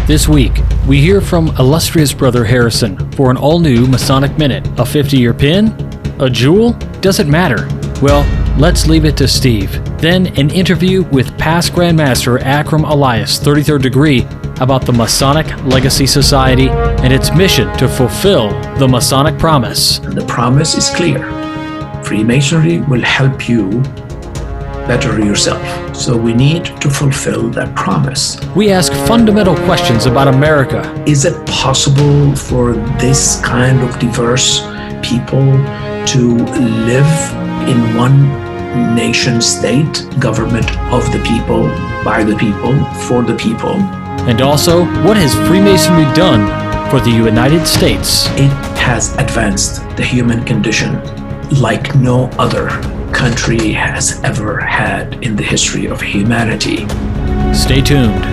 This week, we hear from Illustrious Brother Harrison for an all-new Masonic Minute. A 50-year pin? A jewel? Does it matter? Well, let's leave it to Steve. Then an interview with past Grandmaster Akram Elias, 33rd degree, about the Masonic Legacy Society and its mission to fulfill the Masonic promise. The promise is clear. Freemasonry will help you better yourself. So we need to fulfill that promise. We ask fundamental questions about America. Is it possible for this kind of diverse people to live in one nation state, government of the people, by the people, for the people? And also, what has Freemasonry done for the United States? It has advanced the human condition like no other country has ever had in the history of humanity. Stay tuned.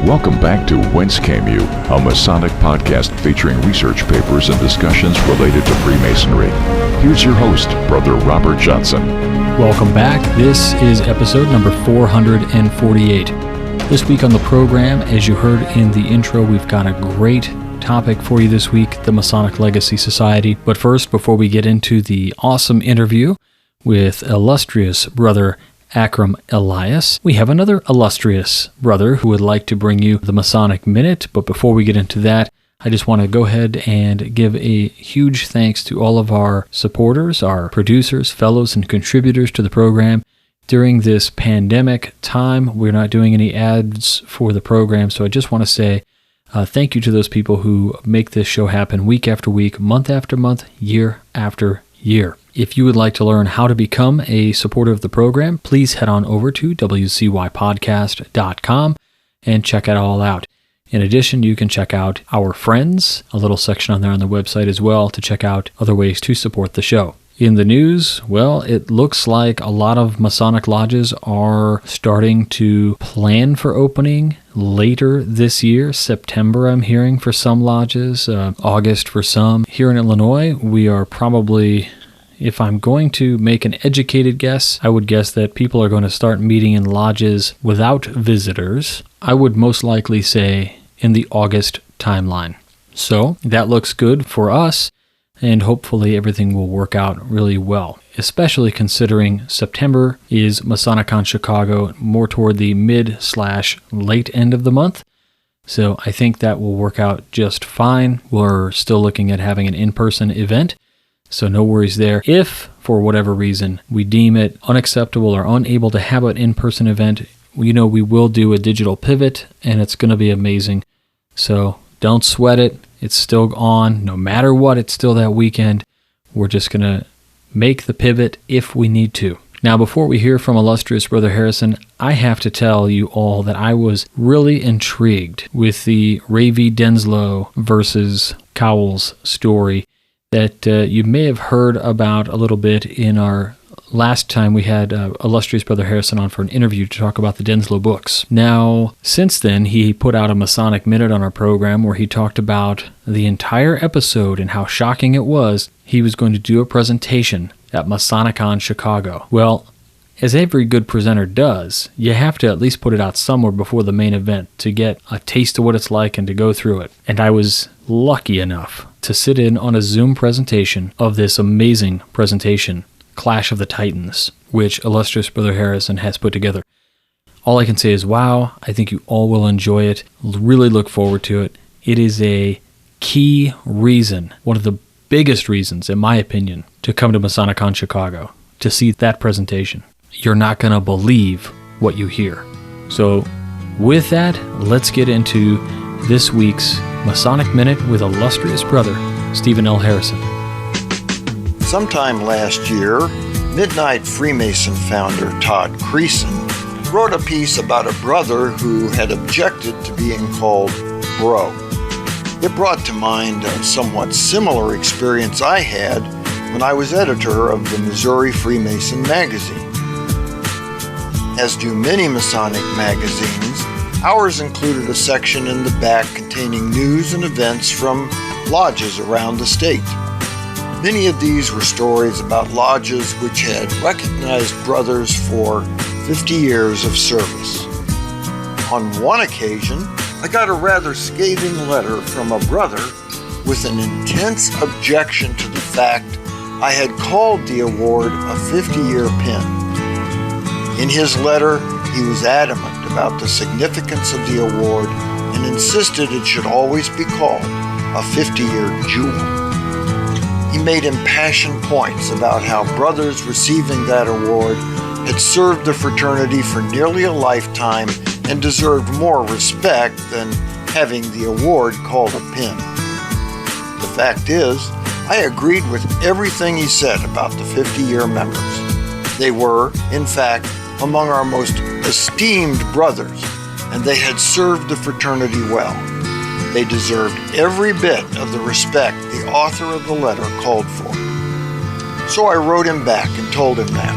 Welcome back to Whence Came You, a Masonic podcast featuring research papers and discussions related to Freemasonry. Here's your host, Brother Robert Johnson. Welcome back. This is episode number 448. This week on the program, as you heard in the intro, we've got a great topic for you this week, the Masonic Legacy Society. But first, before we get into the awesome interview with Illustrious Brother Akram Elias, we have another illustrious brother who would like to bring you the Masonic Minute. But before we get into that, I just want to go ahead and give a huge thanks to all of our supporters, our producers, fellows, and contributors to the program. During this pandemic time, we're not doing any ads for the program, so I just want to say thank you to those people who make this show happen week after week, month after month, year after year. If you would like to learn how to become a supporter of the program, please head on over to wcypodcast.com and check it all out. In addition, you can check out our friends, a little section on there on the website as well, to check out other ways to support the show. In the news, well, it looks like a lot of Masonic lodges are starting to plan for opening later this year. September, I'm hearing, for some lodges, August for some. Here in Illinois, we are probably, if I'm going to make an educated guess, I would guess that people are going to start meeting in lodges without visitors. I would most likely say in the August timeline. So that looks good for us, and hopefully everything will work out really well, especially considering September is MasonicCon Chicago, more toward the mid/late end of the month. So I think that will work out just fine. We're still looking at having an in-person event, so no worries there. If, for whatever reason, we deem it unacceptable or unable to have an in-person event, we will do a digital pivot, and it's going to be amazing. So don't sweat it. It's still on. No matter what, it's still that weekend. We're just going to make the pivot if we need to. Now, before we hear from Illustrious Brother Harrison, I have to tell you all that I was really intrigued with the Ray V. Denslow versus Cowles story that you may have heard about a little bit in our last time we had Illustrious Brother Harrison on for an interview to talk about the Denslow books. Now, since then, he put out a Masonic Minute on our program where he talked about the entire episode and how shocking it was. He was going to do a presentation at MasonicCon Chicago. Well, as every good presenter does, you have to at least put it out somewhere before the main event to get a taste of what it's like and to go through it. And I was lucky enough to sit in on a Zoom presentation of this amazing presentation, Clash of the Titans, which Illustrious Brother Harrison has put together. All I can say is, wow, I think you all will enjoy it. Really look forward to it. It is a key reason, one of the biggest reasons, in my opinion, to come to MasonicCon Chicago, to see that presentation. You're not going to believe what you hear. So with that, let's get into this week's Masonic Minute with Illustrious Brother Stephen L. Harrison. Sometime last year, Midnight Freemason founder Todd Creason wrote a piece about a brother who had objected to being called Bro. It brought to mind a somewhat similar experience I had when I was editor of the Missouri Freemason magazine. As do many Masonic magazines, ours included a section in the back containing news and events from lodges around the state. Many of these were stories about lodges which had recognized brothers for 50 years of service. On one occasion, I got a rather scathing letter from a brother with an intense objection to the fact I had called the award a 50-year pin. In his letter, he was adamant about the significance of the award and insisted it should always be called a 50-year jewel. He made impassioned points about how brothers receiving that award had served the fraternity for nearly a lifetime and deserved more respect than having the award called a pin. The fact is, I agreed with everything he said about the 50-year members. They were, in fact, among our most esteemed brothers, and they had served the fraternity well. They deserved every bit of the respect the author of the letter called for. So I wrote him back and told him that.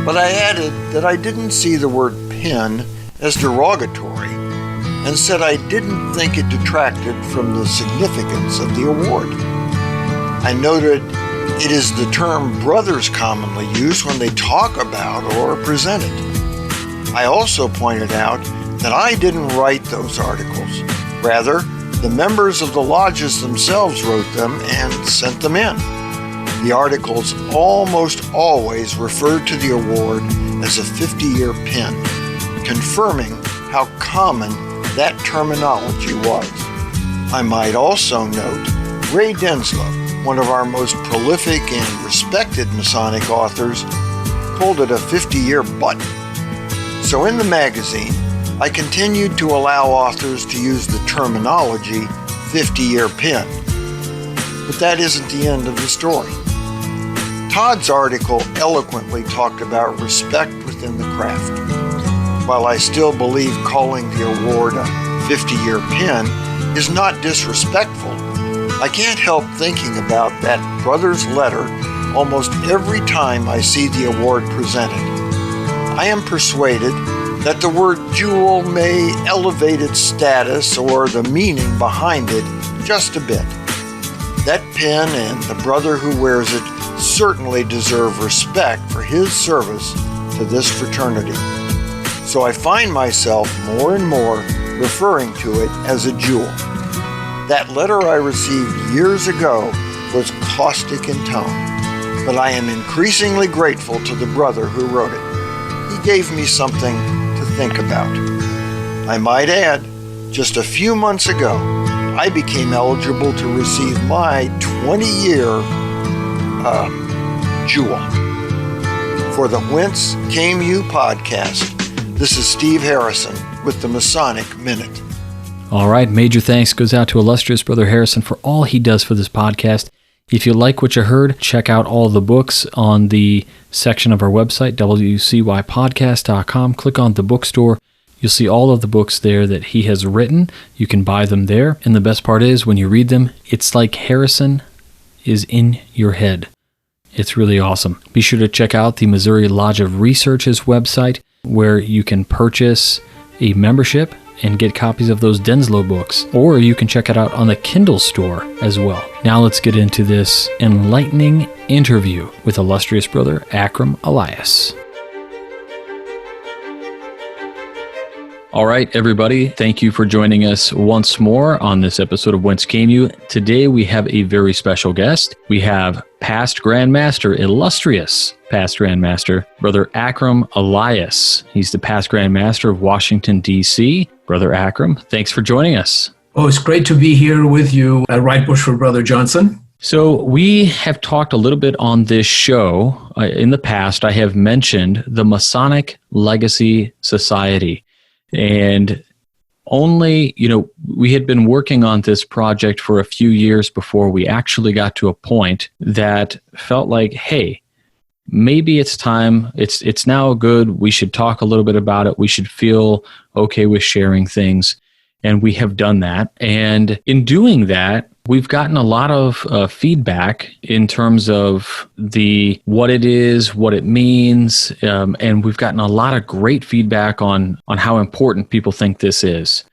But I added that I didn't see the word pin as derogatory and said I didn't think it detracted from the significance of the award. I noted it is the term brothers commonly use when they talk about or present it. I also pointed out that I didn't write those articles. Rather, the members of the lodges themselves wrote them and sent them in. The articles almost always referred to the award as a 50-year pin, confirming how common that terminology was. I might also note Ray Denslow, one of our most prolific and respected Masonic authors, called it a 50-year button. So in the magazine, I continued to allow authors to use the terminology 50-year pin. But that isn't the end of the story. Todd's article eloquently talked about respect within the craft. While I still believe calling the award a 50-year pin is not disrespectful, I can't help thinking about that brother's letter almost every time I see the award presented. I am persuaded that the word jewel may elevate its status or the meaning behind it just a bit. That pin and the brother who wears it certainly deserve respect for his service to this fraternity. So I find myself more and more referring to it as a jewel. That letter I received years ago was caustic in tone, but I am increasingly grateful to the brother who wrote it. He gave me something to think about. I might add, just a few months ago, I became eligible to receive my 20-year jewel. For the Whence Came You podcast, this is Steve Harrison with the Masonic Minute. All right, major thanks goes out to Illustrious Brother Harrison for all he does for this podcast. If you like what you heard, check out all the books on the section of our website, wcypodcast.com. Click on the bookstore. You'll see all of the books there that he has written. You can buy them there. And the best part is, when you read them, it's like Harrison is in your head. It's really awesome. Be sure to check out the Missouri Lodge of Research's website, where you can purchase a membership and get copies of those Denslow books, or you can check it out on the Kindle store as well. Now let's get into this enlightening interview with Illustrious Brother Akram Elias. All right, everybody, thank you for joining us once more on this episode of Whence Came You. Today we have a very special guest. We have past Grandmaster, illustrious past Grandmaster, Brother Akram Elias. He's the past Grandmaster of Washington, D.C. Brother Akram, thanks for joining us. Oh, it's great to be here with you at Right Bush for Brother Johnson. So we have talked a little bit on this show. In the past, I have mentioned the Masonic Legacy Society. And only, we had been working on this project for a few years before we actually got to a point that felt like, hey, maybe it's time, it's now good, we should talk a little bit about it, we should feel okay with sharing things, and we have done that. And in doing that, we've gotten a lot of feedback in terms of what it is, what it means, and we've gotten a lot of great feedback on how important people think this is.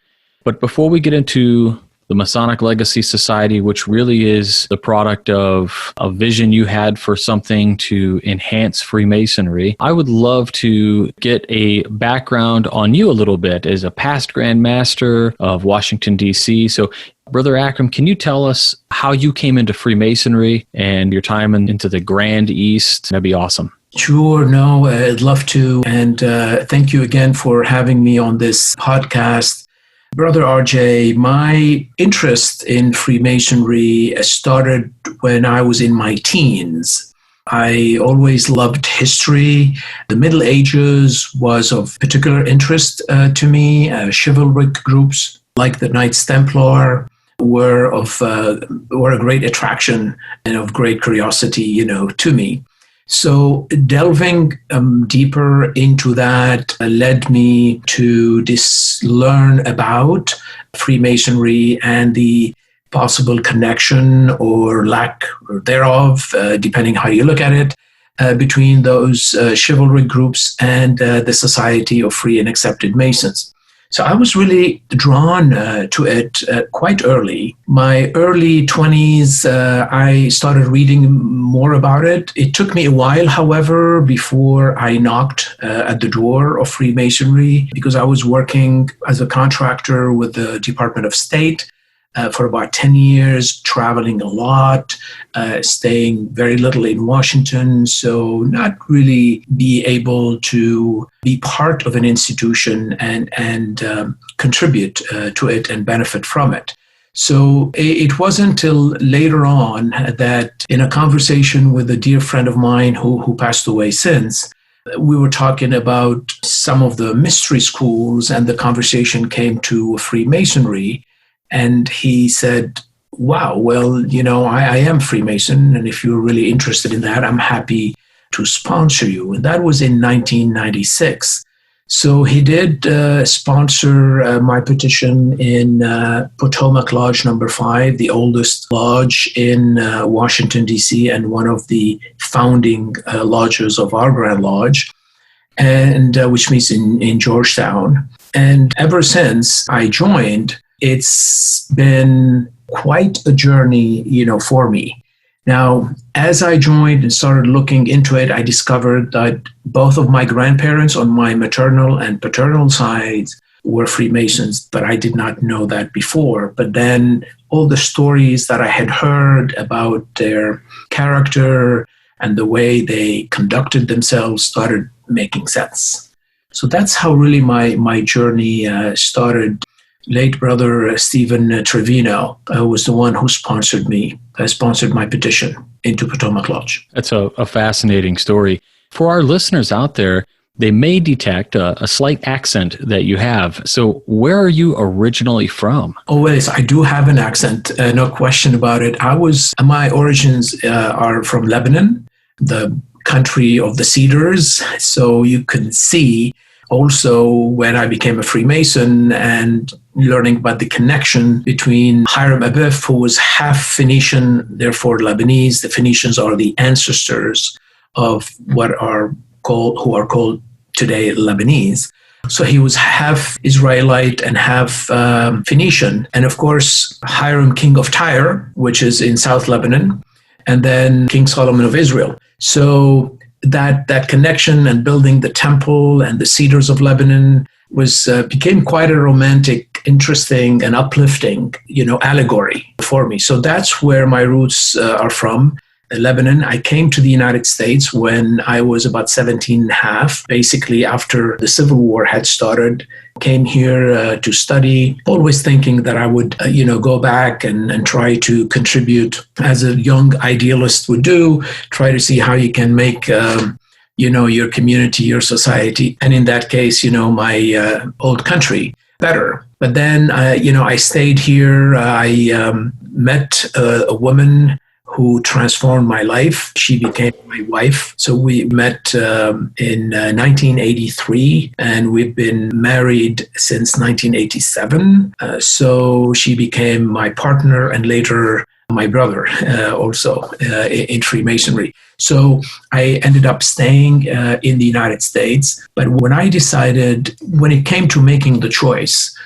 But before we get into the Masonic Legacy Society, which really is the product of a vision you had for something to enhance Freemasonry. I would love to get a background on you a little bit as a past Grand Master of Washington, D.C. So, Brother Akram, can you tell us how you came into Freemasonry and your time into the Grand East? That'd be awesome. Sure. No, I'd love to. And thank you again for having me on this podcast. Brother RJ, my interest in Freemasonry started when I was in my teens. I always loved history. The Middle Ages was of particular interest to me. Chivalric groups like the Knights Templar were a great attraction and of great curiosity, to me. So delving deeper into that led me to learn about Freemasonry and the possible connection or lack thereof, depending how you look at it, between those chivalric groups and the Society of Free and Accepted Masons. So I was really drawn to it quite early. My early 20s, I started reading more about it. It took me a while, however, before I knocked at the door of Freemasonry, because I was working as a contractor with the Department of State for about 10 years, traveling a lot, staying very little in Washington, so not really be able to be part of an institution and contribute to it and benefit from it. So it wasn't until later on that in a conversation with a dear friend of mine who passed away since, we were talking about some of the mystery schools, and the conversation came to Freemasonry. And he said, wow, well, I am Freemason, and if you're really interested in that, I'm happy to sponsor you. And that was in 1996. So he did sponsor my petition in Potomac Lodge number 5, the oldest lodge in Washington, D.C., and one of the founding lodges of our Grand Lodge, and which meets in Georgetown. And ever since I joined, it's been quite a journey, for me. Now, as I joined and started looking into it, I discovered that both of my grandparents on my maternal and paternal sides were Freemasons, but I did not know that before. But then all the stories that I had heard about their character and the way they conducted themselves started making sense. So that's how really my journey started. Late brother Stephen Trevino was the one who sponsored my petition into Potomac Lodge. That's a fascinating story. For our listeners out there, they may detect a slight accent that you have. So where are you originally from? Oh, yes, I do have an accent, no question about it. My origins are from Lebanon, the country of the cedars. So you can see also when I became a Freemason and learning about the connection between Hiram Abiff, who was half Phoenician, therefore Lebanese. The Phoenicians are the ancestors of who are called today Lebanese. So he was half Israelite and half Phoenician. And of course, Hiram, king of Tyre, which is in South Lebanon, and then King Solomon of Israel. So that connection and building the temple and the cedars of Lebanon became quite a romantic, interesting, and uplifting, allegory for me. So that's where my roots are from. Lebanon. I came to the United States when I was about 17 and a half, basically after the Civil War had started. Came here to study, always thinking that I would, go back and try to contribute as a young idealist would do, try to see how you can make, your community, your society, and in that case, my old country better. But then, I stayed here. I met a woman who transformed my life. She became my wife. So we met in 1983, and we've been married since 1987. So she became my partner and later my brother also in Freemasonry. So I ended up staying in the United States. But when it came to making the choice,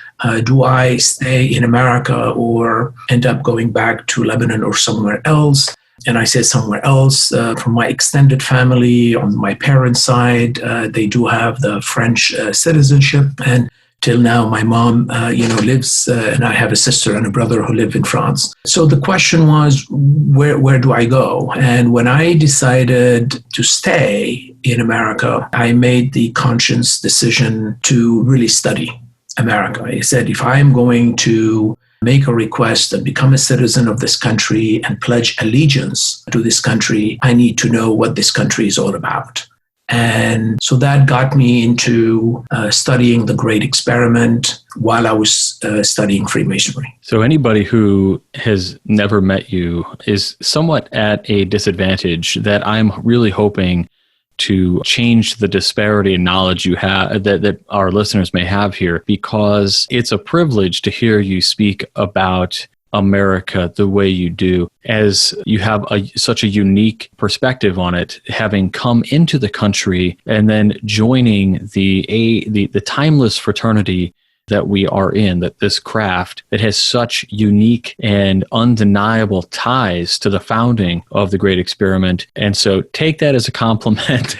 do I stay in America or end up going back to Lebanon or somewhere else? And I said somewhere else. From my extended family on my parents' side, they do have the French citizenship. And till now, my mom, lives, and I have a sister and a brother who live in France. So the question was, where do I go? And when I decided to stay in America, I made the conscious decision to really study America. I said, if I'm going to make a request and become a citizen of this country and pledge allegiance to this country, I need to know what this country is all about. And so that got me into studying the Great Experiment while I was studying Freemasonry. So anybody who has never met you is somewhat at a disadvantage that I'm really hoping to change the disparity in knowledge you have that our listeners may have here, because it's a privilege to hear you speak about America the way you do, as you have such a unique perspective on it, having come into the country and then joining the timeless fraternity that we are in, that this craft that has such unique and undeniable ties to the founding of the Great Experiment. And so take that as a compliment.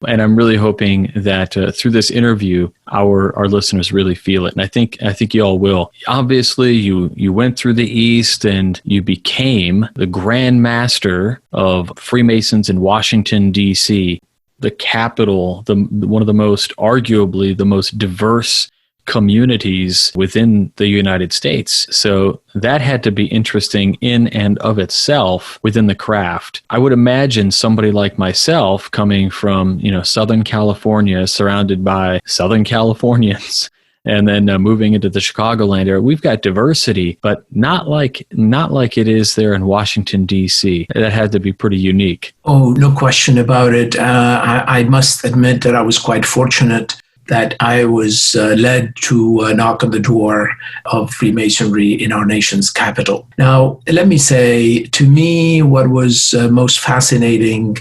And I'm really hoping that through this interview, our listeners really feel it. And I think you all will. Obviously, you went through the East and you became the Grand Master of Freemasons in Washington, D.C., the capital, one of the most, arguably, the most diverse communities within the United States. So that had to be interesting in and of itself within the craft. I would imagine somebody like myself coming from, Southern California, surrounded by Southern Californians, and then moving into the Chicagoland area, we've got diversity, but not like it is there in Washington, D.C. That had to be pretty unique. Oh, no question about it. I must admit that I was quite fortunate that I was led to knock on the door of Freemasonry in our nation's capital. Now, let me say, to me, what was most fascinating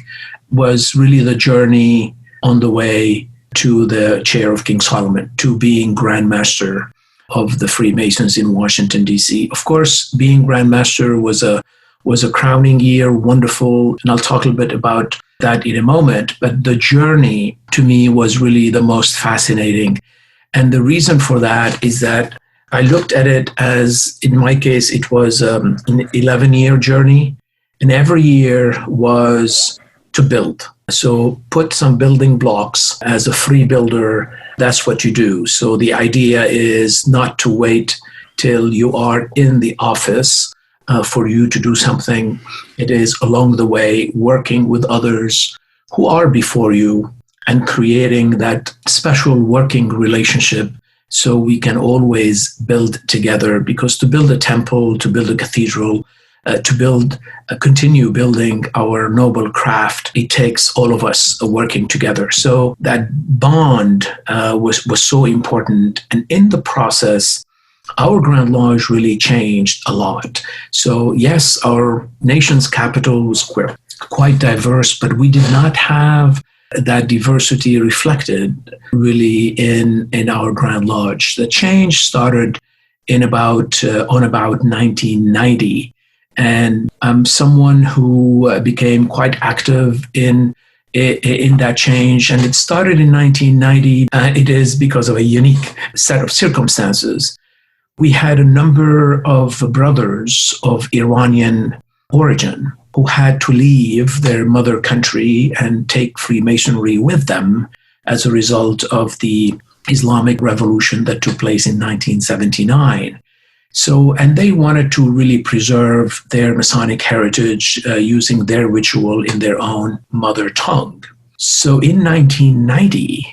was really the journey on the way to the chair of King Solomon, to being Grand Master of the Freemasons in Washington, D.C. Of course, being Grand Master was a crowning year, wonderful, and I'll talk a little bit about that in a moment, but the journey to me was really the most fascinating. And the reason for that is that I looked at it as, in my case, it was an 11-year journey, and every year was to build. So put some building blocks. As a free builder, that's what you do. So the idea is not to wait till you are in the office for you to do something. It is along the way working with others who are before you and creating that special working relationship so we can always build together. Because to build a temple, to build a cathedral, continue building our noble craft, it takes all of us working together. So that bond was so important. And in the process, our Grand Lodge really changed a lot. So yes, our nation's capital was quite diverse, but we did not have that diversity reflected really in our Grand Lodge. The change started on about 1990. And I'm someone who became quite active in that change. And it started in 1990. It is because of a unique set of circumstances. We had a number of brothers of Iranian origin who had to leave their mother country and take Freemasonry with them as a result of the Islamic Revolution that took place in 1979. So, and they wanted to really preserve their Masonic heritage using their ritual in their own mother tongue. So in 1990,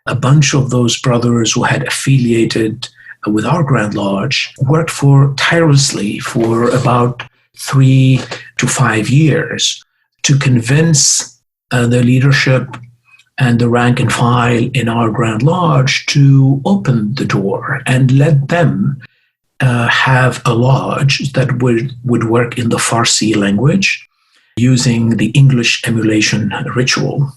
a bunch of those brothers who had affiliated with our Grand Lodge worked tirelessly for about 3 to 5 years to convince the leadership and the rank and file in our Grand Lodge to open the door and let them have a lodge that would work in the Farsi language using the English emulation ritual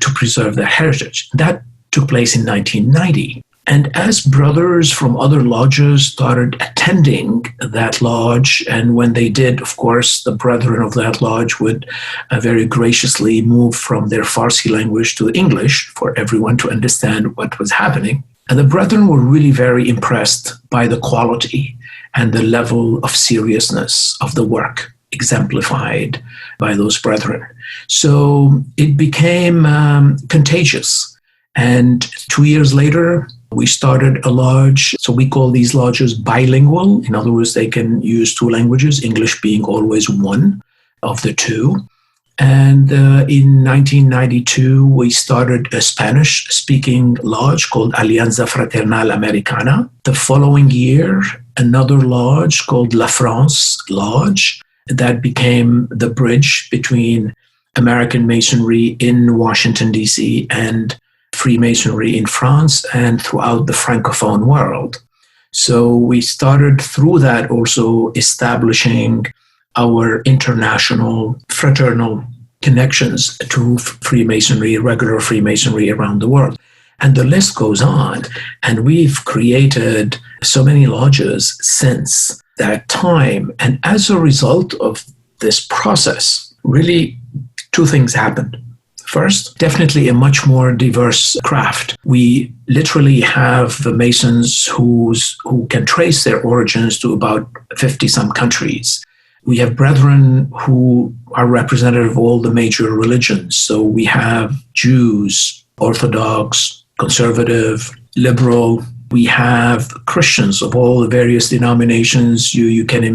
to preserve their heritage. That took place in 1990. And as brothers from other lodges started attending that lodge, and when they did, of course, the brethren of that lodge would very graciously move from their Farsi language to English for everyone to understand what was happening. And the brethren were really very impressed by the quality and the level of seriousness of the work exemplified by those brethren. So it became contagious. And 2 years later, we started a lodge. So we call these lodges bilingual. In other words, they can use two languages, English being always one of the two. And in 1992, we started a Spanish-speaking lodge called Alianza Fraternal Americana. The following year, another lodge called La France Lodge that became the bridge between American Masonry in Washington, D.C. and Freemasonry in France and throughout the Francophone world. So we started through that also establishing our international fraternal connections to Freemasonry, regular Freemasonry around the world. And the list goes on. And we've created so many lodges since that time. And as a result of this process, really two things happened. First, definitely a much more diverse craft. We literally have the Masons who can trace their origins to about 50-some countries. We have brethren who are representative of all the major religions. So we have Jews, Orthodox, conservative, liberal. We have Christians of all the various denominations you can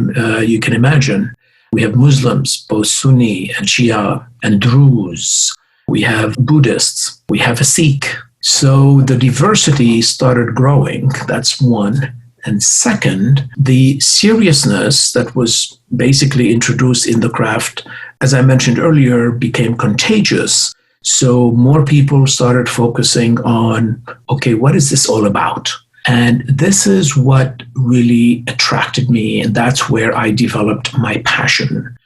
imagine. We have Muslims, both Sunni and Shia, and Druze. We have Buddhists, we have a Sikh. So the diversity started growing, that's one. And second, the seriousness that was basically introduced in the craft, as I mentioned earlier, became contagious. So more people started focusing on, okay, what is this all about? And this is what really attracted me, and that's where I developed my passion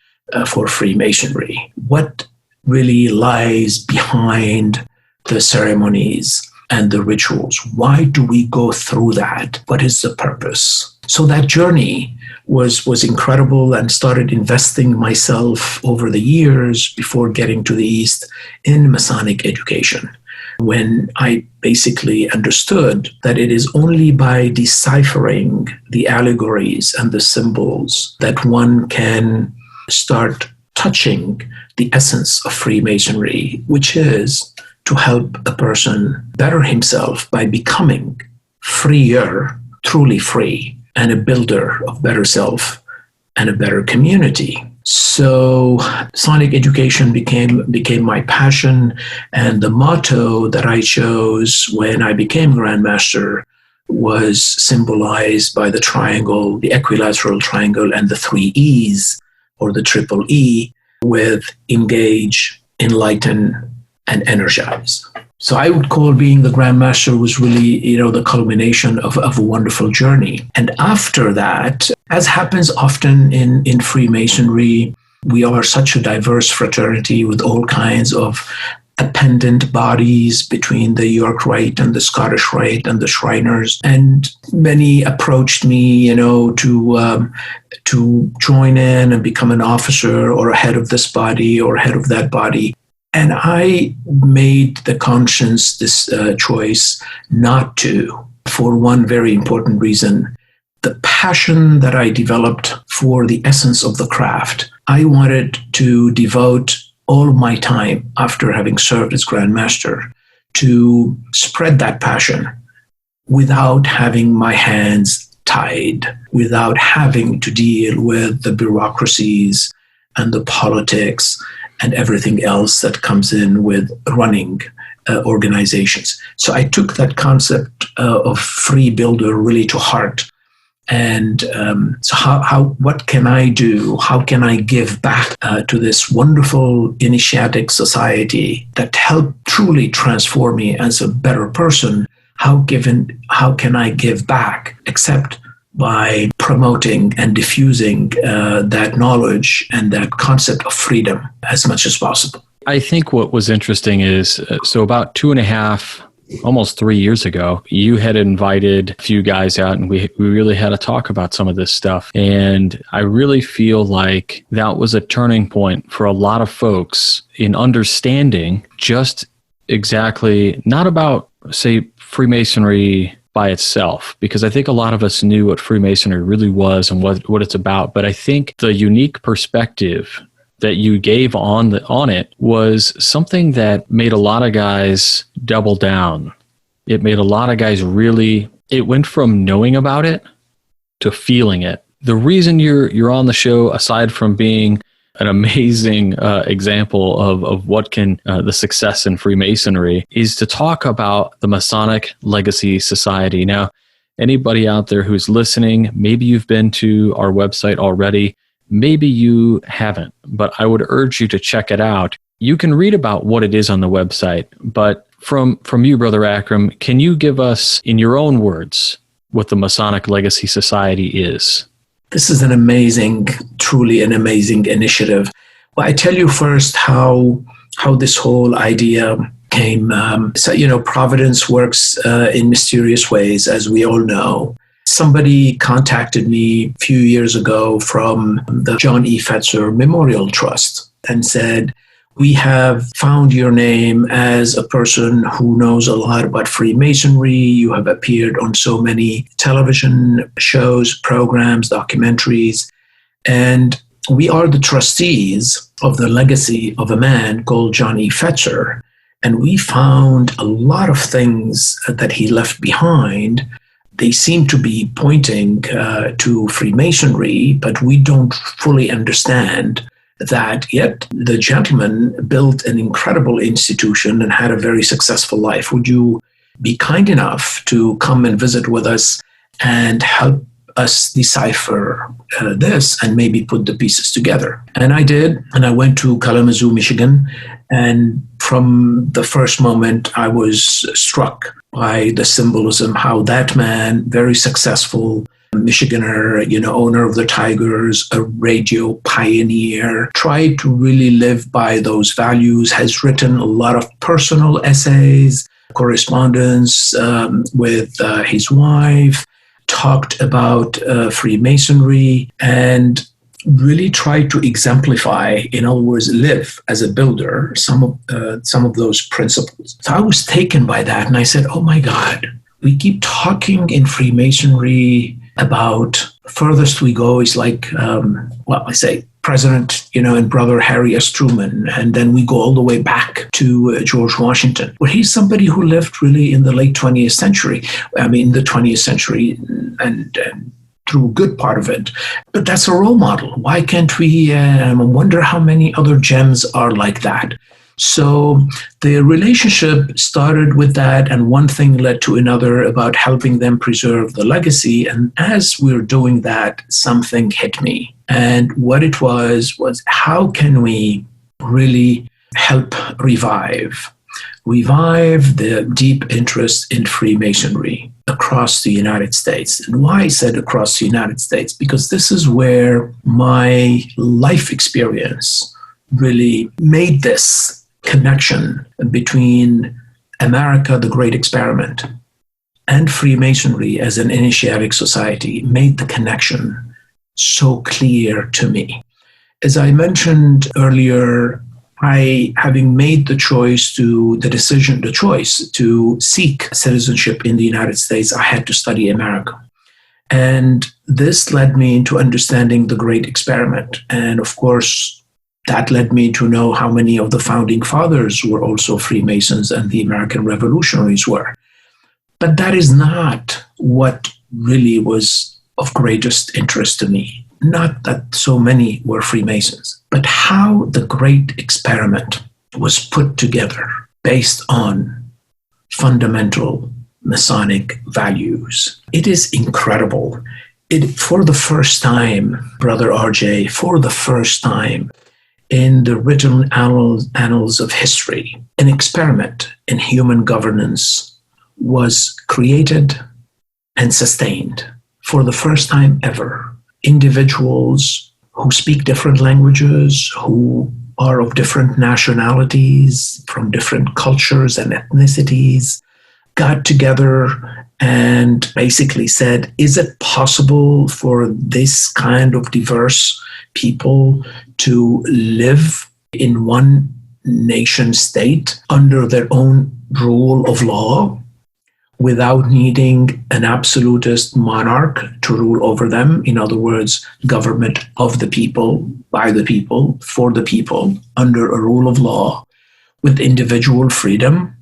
for Freemasonry. What really lies behind the ceremonies and the rituals? Why do we go through that? What is the purpose? So that journey was incredible, and started investing myself over the years before getting to the East in Masonic education, when I basically understood that it is only by deciphering the allegories and the symbols that one can start touching the essence of Freemasonry, which is to help a person better himself by becoming freer, truly free, and a builder of better self and a better community. So Masonic education became my passion, and the motto that I chose when I became Grand Master was symbolized by the triangle, the equilateral triangle, and the 3 E's, or the triple E, with engage, enlighten, and energize. So I would call being the Grand Master was really, the culmination of a wonderful journey. And after that, as happens often in Freemasonry, we are such a diverse fraternity with all kinds of appendant bodies between the York Rite and the Scottish Rite and the Shriners. And many approached me, to join in and become an officer or a head of this body or head of that body. And I made the conscious choice not to, for one very important reason. The passion that I developed for the essence of the craft, I wanted to devote all of my time after having served as Grand Master to spread that passion without having my hands tied, without having to deal with the bureaucracies and the politics and everything else that comes in with running organizations. So I took that concept of free builder really to heart. And so what can I do? How can I give back to this wonderful initiatic society that helped truly transform me as a better person? How can I give back except by promoting and diffusing that knowledge and that concept of freedom as much as possible. I think what was interesting is, so about 2.5, almost 3 years ago, you had invited a few guys out and we really had a talk about some of this stuff. And I really feel like that was a turning point for a lot of folks in understanding just exactly, not about, say, Freemasonry by itself, because I think a lot of us knew what Freemasonry really was and what it's about. But I think the unique perspective that you gave on it was something that made a lot of guys double down. It made a lot of guys it went from knowing about it to feeling it. The reason you're on the show, aside from being an amazing example of what can the success in Freemasonry, is to talk about the Masonic Legacy Society. Now, anybody out there who's listening, maybe you've been to our website already. Maybe you haven't, but I would urge you to check it out. You can read about what it is on the website, but from you, Brother Akram, can you give us, in your own words, what the Masonic Legacy Society is? This is truly an amazing initiative. Well, I tell you first how this whole idea came. Providence works in mysterious ways, as we all know. Somebody contacted me a few years ago from the John E. Fetzer Memorial Trust and said, "We have found your name as a person who knows a lot about Freemasonry. You have appeared on so many television shows, programs, documentaries, and we are the trustees of the legacy of a man called John E. Fetzer. And we found a lot of things that he left behind. They seem to be pointing to Freemasonry, but we don't fully understand that yet the gentleman built an incredible institution and had a very successful life. Would you be kind enough to come and visit with us and help us decipher this and maybe put the pieces together?" And I did, and I went to Kalamazoo, Michigan, and from the first moment I was struck by the symbolism, how that man, very successful Michiganer, owner of the Tigers, a radio pioneer, tried to really live by those values, has written a lot of personal essays, correspondence with his wife, talked about Freemasonry, and really tried to exemplify, in other words, live as a builder, some of those principles. So I was taken by that, and I said, "Oh my God, we keep talking in Freemasonry about furthest we go is like, I say President, and Brother Harry S. Truman, and then we go all the way back to George Washington. Well, he's somebody who lived really in the late 20th century. The 20th century and through a good part of it. But that's a role model. Why can't we? I wonder how many other gems are like that. So the relationship started with that, and one thing led to another about helping them preserve the legacy. And as we're doing that, something hit me. And what it was how can we really help revive the deep interest in Freemasonry across the United States? And why I said across the United States, because this is where my life experience really made this connection between America, the Great Experiment, and Freemasonry as an initiatic society, made the connection so clear to me. As I mentioned earlier, having made the choice to seek citizenship in the United States, I had to study America. And this led me into understanding the Great Experiment. And of course, that led me to know how many of the founding fathers were also Freemasons and the American revolutionaries were. But that is not what really was of greatest interest to me. Not that so many were Freemasons, but how the Great Experiment was put together based on fundamental Masonic values. It is incredible. For the first time, Brother RJ, for the first time in the written annals of history, an experiment in human governance was created and sustained for the first time ever, individuals who speak different languages, who are of different nationalities, from different cultures and ethnicities, got together and basically said, is it possible for this kind of diverse people to live in one nation state under their own rule of law without needing an absolutist monarch to rule over them? In other words, government of the people, by the people, for the people, under a rule of law, with individual freedom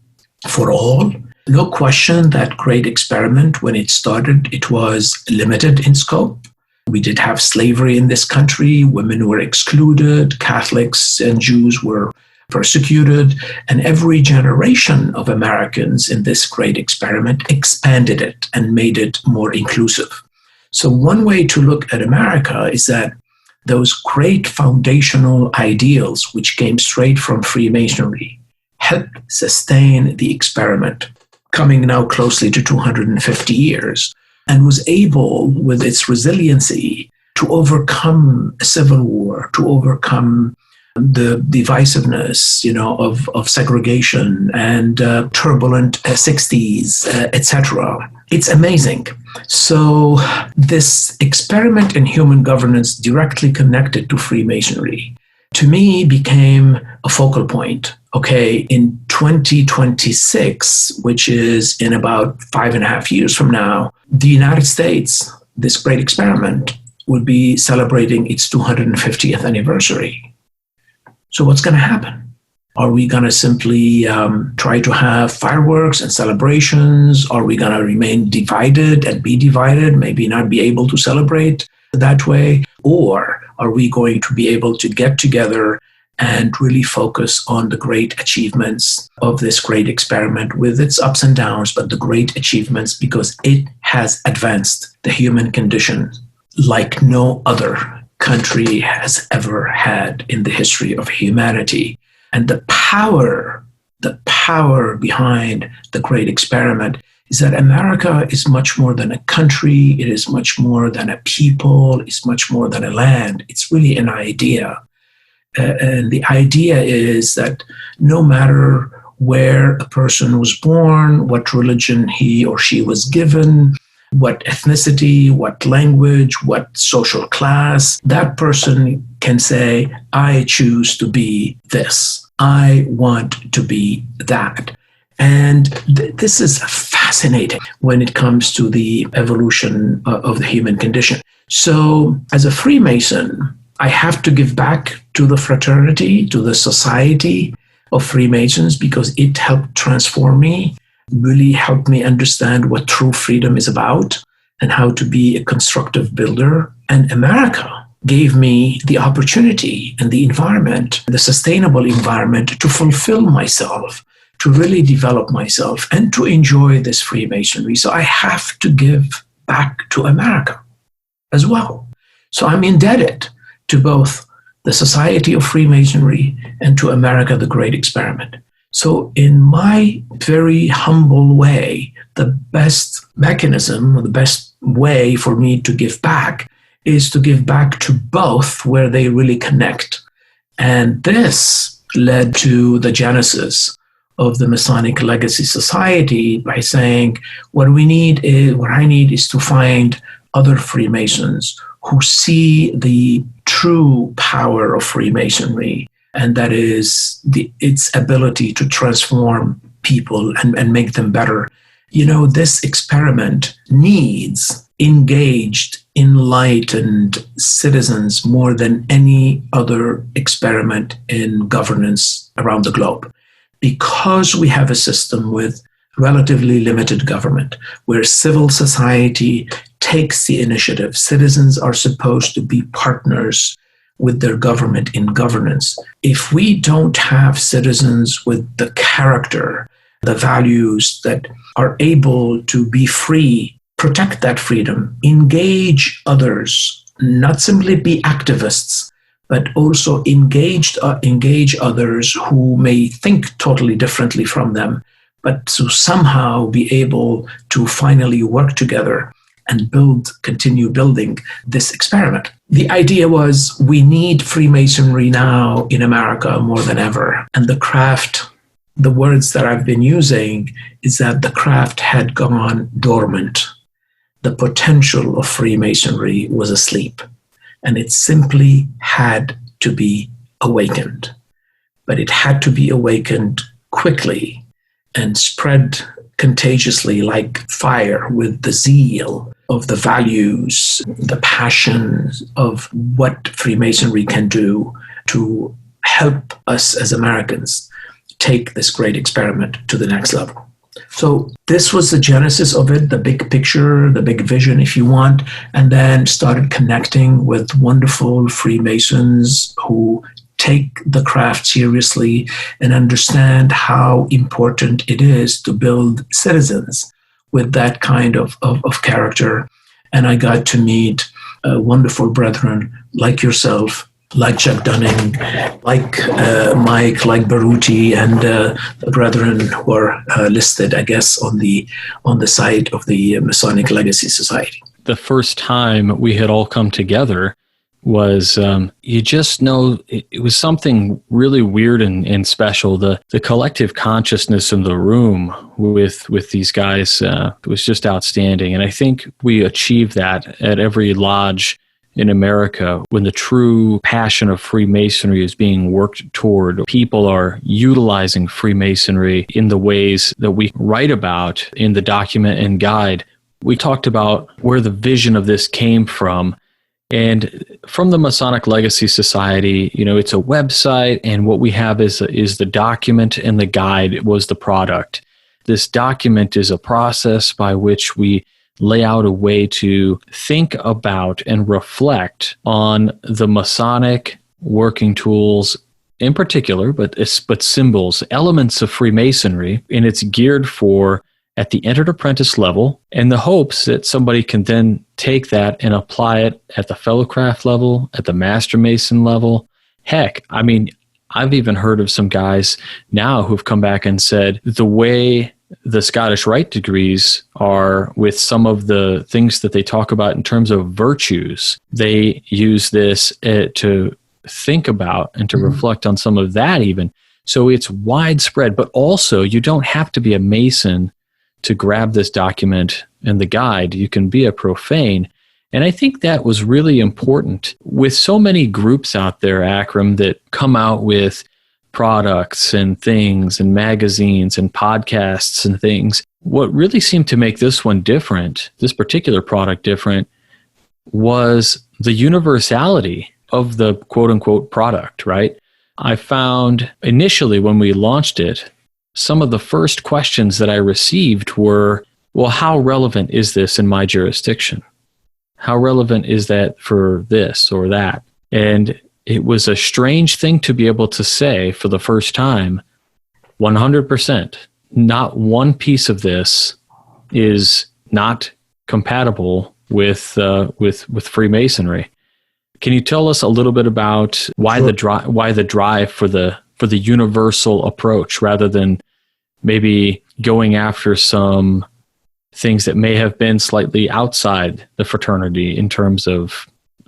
for all. No question that great experiment, when it started, it was limited in scope. We did have slavery in this country. Women were excluded. Catholics and Jews were persecuted. And every generation of Americans in this great experiment expanded it and made it more inclusive. So one way to look at America is that those great foundational ideals, which came straight from Freemasonry, helped sustain the experiment, coming now closely to 250 years, and was able, with its resiliency, to overcome a civil war, to overcome the divisiveness, of segregation and turbulent 60s, etc. It's amazing. So this experiment in human governance directly connected to Freemasonry, to me, became a focal point. Okay, in 2026, which is in about 5.5 years from now, the United States, this great experiment, will be celebrating its 250th anniversary. So what's going to happen? Are we going to simply try to have fireworks and celebrations? Are we going to remain divided and be divided, maybe not be able to celebrate that way? Or are we going to be able to get together and really focus on the great achievements of this great experiment with its ups and downs, but the great achievements, because it has advanced the human condition like no other country has ever had in the history of humanity. And the power behind the great experiment is that America is much more than a country. It is much more than a people. It's much more than a land. It's really an idea. And the idea is that no matter where a person was born, what religion he or she was given, what ethnicity, what language, what social class, that person can say, I choose to be this. I want to be that. And this is fascinating when it comes to the evolution of the human condition. So as a Freemason, I have to give back to the fraternity, to the society of Freemasons, because it helped transform me, really helped me understand what true freedom is about and how to be a constructive builder. And America gave me the opportunity and the environment, the sustainable environment, to fulfill myself, to really develop myself and to enjoy this Freemasonry. So I have to give back to America as well. So I'm indebted to both the Society of Freemasonry and to America, the Great Experiment. So in my very humble way, the best mechanism, or the best way for me to give back is to give back to both where they really connect. And this led to the genesis of the Masonic Legacy Society by saying, what I need is to find other Freemasons who see the true power of Freemasonry, and that is its ability to transform people and make them better. This experiment needs engaged, enlightened citizens more than any other experiment in governance around the globe, because we have a system with relatively limited government, where civil society takes the initiative. Citizens are supposed to be partners with their government in governance. If we don't have citizens with the character, the values that are able to be free, protect that freedom, engage others, not simply be activists, but also engage others who may think totally differently from them, but to somehow be able to finally work together and continue building this experiment. The idea was we need Freemasonry now in America more than ever. And the craft, the words that I've been using is that the craft had gone dormant. The potential of Freemasonry was asleep, and it simply had to be awakened. But it had to be awakened quickly and spread contagiously like fire with the zeal of the values, the passion of what Freemasonry can do to help us as Americans take this great experiment to the next level. So this was the genesis of it, the big picture, the big vision, if you want, and then started connecting with wonderful Freemasons who take the craft seriously and understand how important it is to build citizens with that kind of character. And I got to meet wonderful brethren like yourself, like Chuck Dunning, like Mike, like Baruti, and the brethren who are listed, I guess, on the site of the Masonic Legacy Society. The first time we had all come together was, you just know, it was something really weird and special. The collective consciousness in the room with these guys was just outstanding. And I think we achieved that at every lodge in America when the true passion of Freemasonry is being worked toward. People are utilizing Freemasonry in the ways that we write about in the document and guide. We talked about where the vision of this came from. And from the Masonic Legacy Society, it's a website, and what we have is the document, and the guide was the product. This document is a process by which we lay out a way to think about and reflect on the Masonic working tools in particular, but symbols, elements of Freemasonry, and it's geared for at the entered apprentice level, and the hopes that somebody can then take that and apply it at the fellow craft level, at the master mason level. Heck, I've even heard of some guys now who've come back and said the way the Scottish Rite degrees are with some of the things that they talk about in terms of virtues, they use this to think about and to reflect on some of that even. So it's widespread, but also you don't have to be a Mason to grab this document and the guide. You can be a profane. And I think that was really important. With so many groups out there, Akram, that come out with products and things and magazines and podcasts and things, what really seemed to make this one different, this particular product different, was the universality of the quote-unquote product, right? I found initially when we launched it, some of the first questions that I received were, well, how relevant is this in my jurisdiction? How relevant is that for this or that? And it was a strange thing to be able to say for the first time, 100%, not one piece of this is not compatible with Freemasonry. Can you tell us a little bit about why the drive for the universal approach rather than maybe going after some things that may have been slightly outside the fraternity in terms of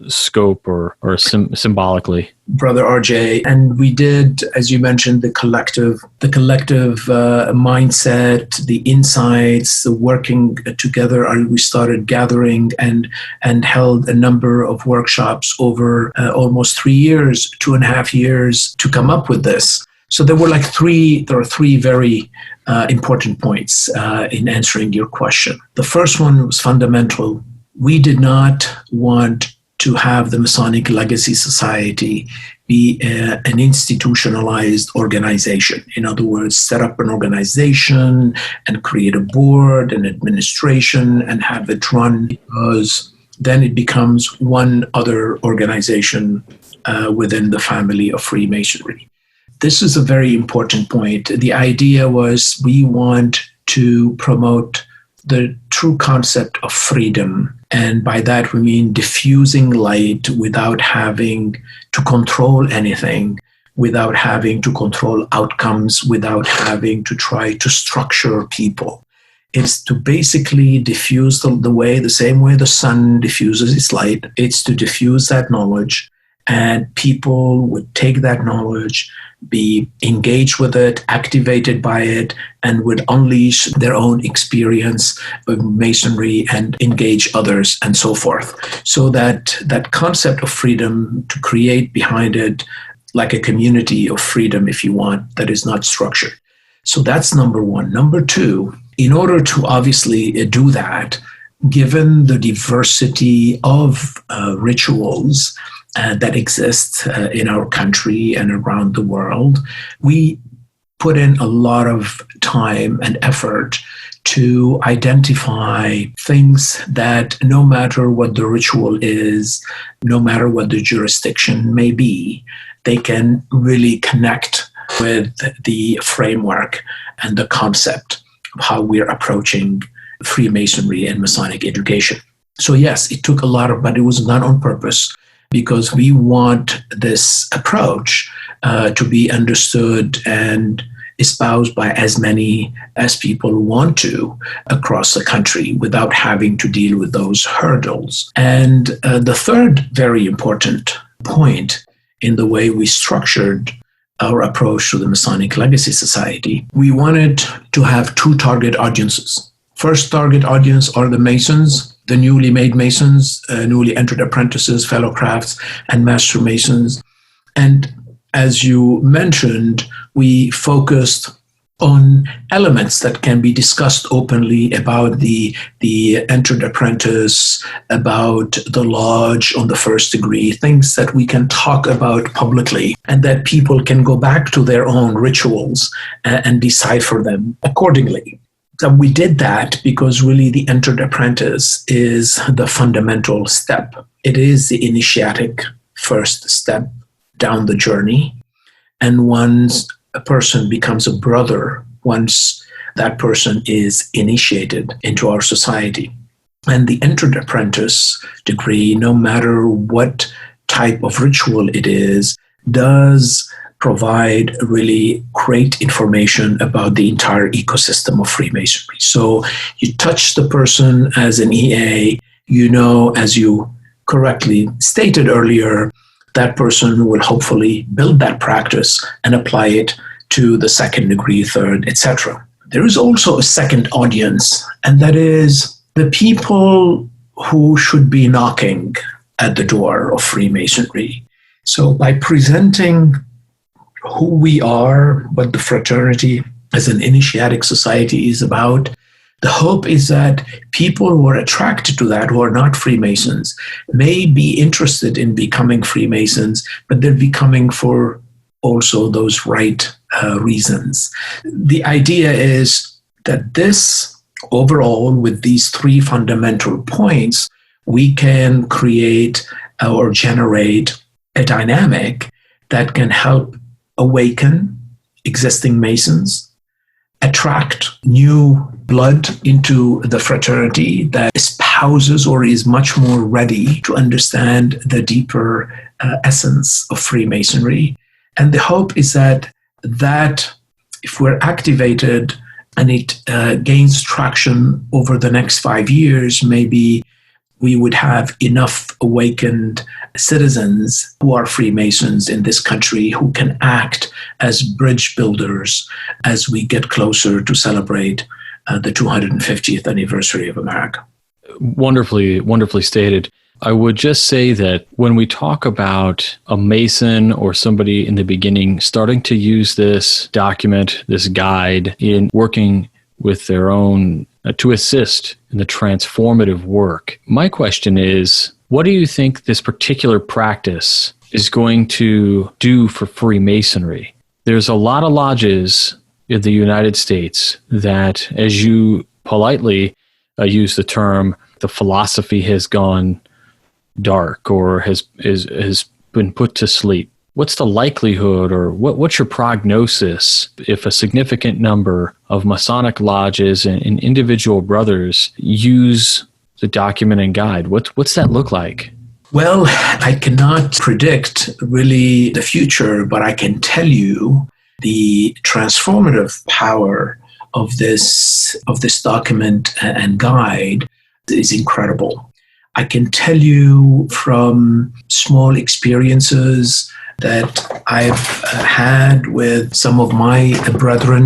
scope or symbolically? Brother RJ, and we did, as you mentioned, the collective mindset, the insights, the working together. We started gathering and held a number of workshops over almost 3 years, 2.5 years to come up with this. So there are three very important points in answering your question. The first one was fundamental. We did not want to have the Masonic Legacy Society be an institutionalized organization. In other words, set up an organization and create a board and administration and have it run, because then it becomes one other organization within the family of Freemasonry. This is a very important point. The idea was we want to promote the true concept of freedom. And by that, we mean diffusing light without having to control anything, without having to control outcomes, without having to try to structure people. It's to basically diffuse the same way the sun diffuses its light. It's to diffuse that knowledge, and people would take that knowledge, be engaged with it, activated by it, and would unleash their own experience of Masonry and engage others and so forth. So that concept of freedom, to create behind it like a community of freedom, if you want, that is not structured. So that's number one. Number two, in order to obviously do that, given the diversity of rituals that exist in our country and around the world, we put in a lot of time and effort to identify things that, no matter what the ritual is, no matter what the jurisdiction may be, they can really connect with the framework and the concept of how we're approaching Freemasonry and Masonic education. So yes, it took a lot of, but it was not on purpose, because we want this approach to be understood and espoused by as many as people want to across the country without having to deal with those hurdles. And the third very important point in the way we structured our approach to the Masonic Legacy Society, we wanted to have two target audiences. First target audience are the Masons, the newly made Masons, newly entered apprentices, fellow crafts, and master Masons. And as you mentioned, we focused on elements that can be discussed openly about the entered apprentice, about the lodge on the first degree, things that we can talk about publicly and that people can go back to their own rituals and decipher them accordingly. So we did that because really the entered apprentice is the fundamental step. It is the initiatic first step down the journey. And once a person becomes a brother, once that person is initiated into our society. And the entered apprentice degree, no matter what type of ritual it is, does provide really great information about the entire ecosystem of Freemasonry. So you touch the person as an EA, you know, as you correctly stated earlier, that person will hopefully build that practice and apply it to the second degree, third, etc. There is also a second audience, and that is the people who should be knocking at the door of Freemasonry. So by presenting who we are, what the fraternity as an initiatic society is about, the hope is that people who are attracted to that, who are not Freemasons, may be interested in becoming Freemasons, but they're becoming for also those right reasons. The idea is that this, overall, with these three fundamental points, we can create or generate a dynamic that can help awaken existing Masons, attract new blood into the fraternity that espouses or is much more ready to understand the deeper essence of Freemasonry. And the hope is that if we're activated and it gains traction over the next 5 years, maybe we would have enough awakened citizens who are Freemasons in this country who can act as bridge builders as we get closer to celebrate the 250th anniversary of America. Wonderfully, wonderfully stated. I would just say that when we talk about a Mason or somebody in the beginning starting to use this document, this guide in working with their own to assist in the transformative work, my question is, what do you think this particular practice is going to do for Freemasonry? There's a lot of lodges in the United States that, as you politely use the term, the philosophy has gone dark or has been put to sleep. What's the likelihood, or what's your prognosis if a significant number of Masonic lodges and individual brothers use the document and guide? What's that look like? Well, I cannot predict really the future, but I can tell you the transformative power of this document and guide is incredible. I can tell you from small experiences that I've had with some of my brethren,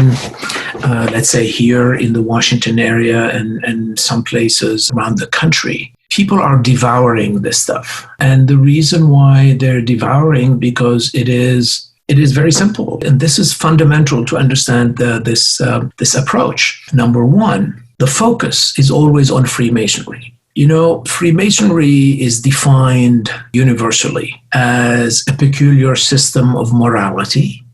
let's say here in the Washington area and some places around the country. People are devouring this stuff. And the reason why they're devouring, because it is very simple. And this is fundamental to understand this approach. Number one, the focus is always on Freemasonry. You know, Freemasonry is defined universally as a peculiar system of morality,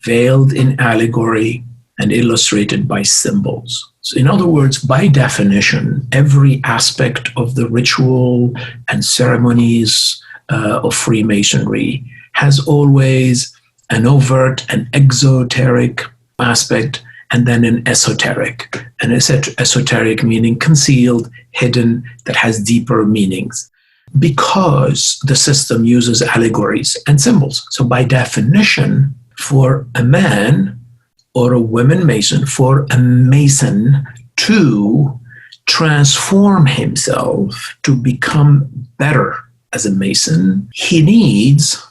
veiled in allegory and illustrated by symbols. So in other words, by definition, every aspect of the ritual and ceremonies of Freemasonry has always an overt and exoteric aspect, and then an esoteric. An esoteric meaning concealed, hidden, that has deeper meanings, because the system uses allegories and symbols. So by definition, for a man or a woman Mason, for a Mason to transform himself to become better as a Mason, he needs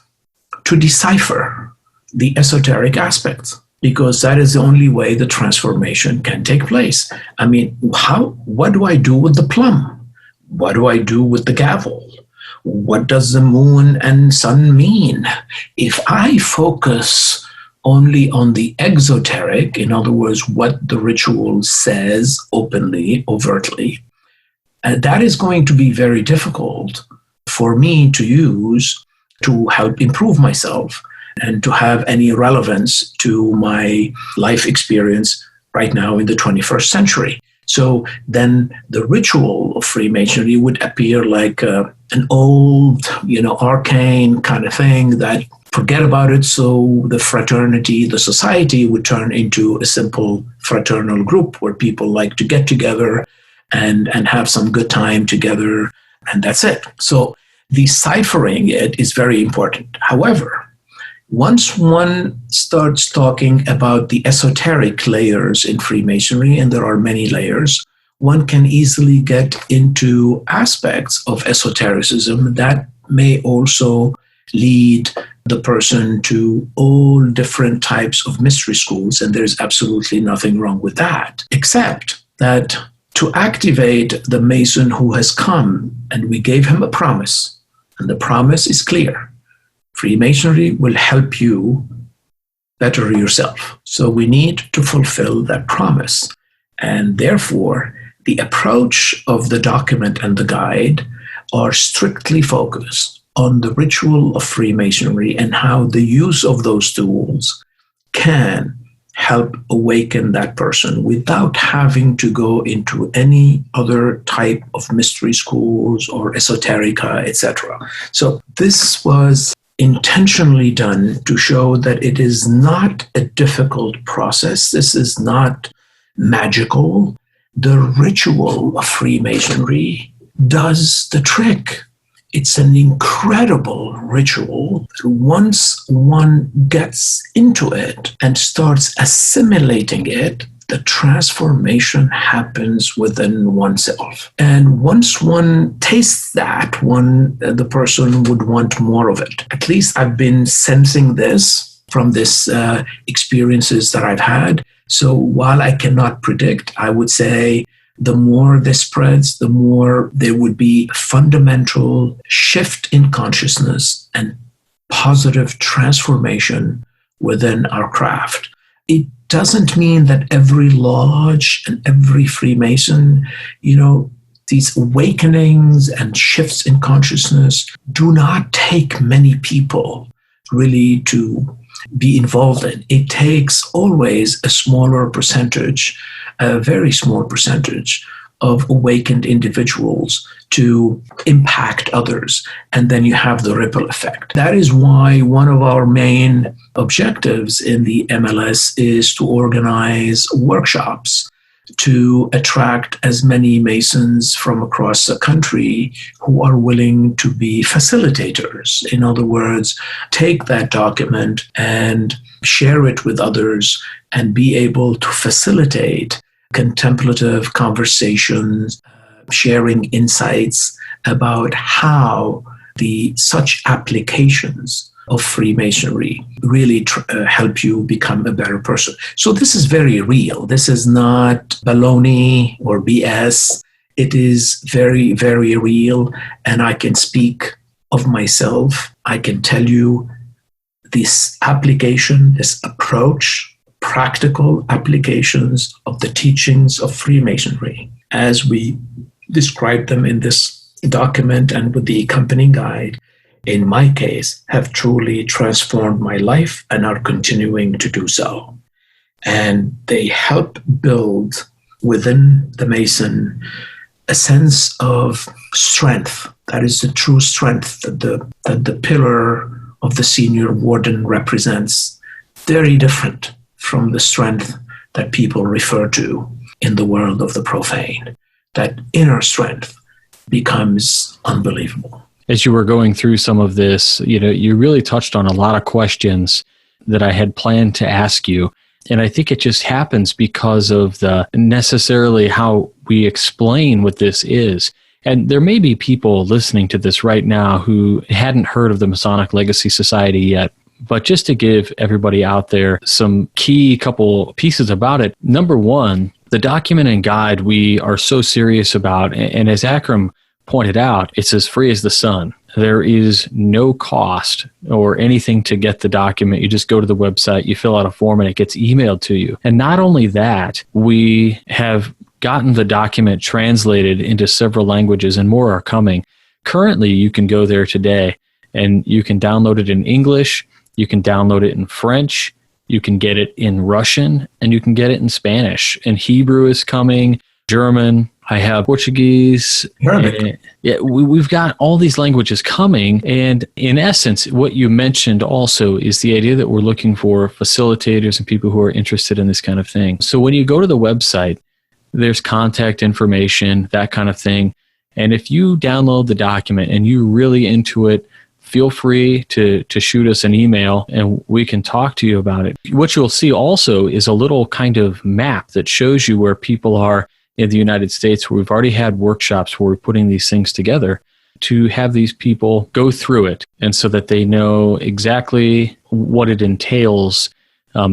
to decipher the esoteric aspects, because that is the only way the transformation can take place. I mean, what do I do with the plum? What do I do with the gavel? What does the moon and sun mean? If I focus only on the exoteric, in other words, what the ritual says openly, overtly, that is going to be very difficult for me to use to help improve myself and to have any relevance to my life experience right now in the 21st century. So then the ritual of Freemasonry would appear like an old, arcane kind of thing that forget about it. So the fraternity, the society would turn into a simple fraternal group where people like to get together and have some good time together, and that's it. So deciphering it is very important. However, once one starts talking about the esoteric layers in Freemasonry, and there are many layers, one can easily get into aspects of esotericism that may also lead the person to all different types of mystery schools, and there's absolutely nothing wrong with that, except that to activate the Mason who has come, and we gave him a promise, and the promise is clear. Freemasonry will help you better yourself. So we need to fulfill that promise. And therefore, the approach of the document and the guide are strictly focused on the ritual of Freemasonry and how the use of those tools can help awaken that person without having to go into any other type of mystery schools or esoterica, etc. So this was intentionally done to show that it is not a difficult process. This is not magical. The ritual of Freemasonry does the trick. It's an incredible ritual. Once one gets into it and starts assimilating it, the transformation happens within oneself. And once one tastes that, the person would want more of it. At least I've been sensing this from this experiences that I've had. So while I cannot predict, I would say the more this spreads, the more there would be a fundamental shift in consciousness and positive transformation within our craft. It doesn't mean that every lodge and every Freemason, these awakenings and shifts in consciousness do not take many people really to be involved in. It takes always a smaller percentage, a very small percentage of awakened individuals to impact others. And then you have the ripple effect. That is why one of our main objectives in the MLS is to organize workshops to attract as many Masons from across the country who are willing to be facilitators. In other words, take that document and share it with others and be able to facilitate contemplative conversations, sharing insights about how such applications of Freemasonry really help you become a better person. So this is very real. This is not baloney or BS. It is very, very real. And I can speak of myself. I can tell you this application, this approach, practical applications of the teachings of Freemasonry as we describe them in this document and with the accompanying guide, in my case, have truly transformed my life and are continuing to do so. And they help build within the Mason a sense of strength. That is the true strength that the pillar of the senior warden represents. Very different from the strength that people refer to in the world of the profane. That inner strength becomes unbelievable. As you were going through some of this, you really touched on a lot of questions that I had planned to ask you. And I think it just happens because of the necessarily how we explain what this is. And there may be people listening to this right now who hadn't heard of the Masonic Legacy Society yet. But just to give everybody out there some key couple pieces about it. Number one, the document and guide we are so serious about. And as Akram pointed out, it's as free as the sun. There is no cost or anything to get the document. You just go to the website, you fill out a form, and it gets emailed to you. And not only that, we have gotten the document translated into several languages, and more are coming. Currently, you can go there today, and you can download it in English, you can download it in French, you can get it in Russian, and you can get it in Spanish. And Hebrew is coming, German, I have Portuguese. We've got all these languages coming. And in essence, what you mentioned also is the idea that we're looking for facilitators and people who are interested in this kind of thing. So when you go to the website, there's contact information, that kind of thing. And if you download the document and you're really into it, feel free to shoot us an email and we can talk to you about it. What you'll see also is a little kind of map that shows you where people are in the United States, where we've already had workshops where we're putting these things together to have these people go through it, and so that they know exactly what it entails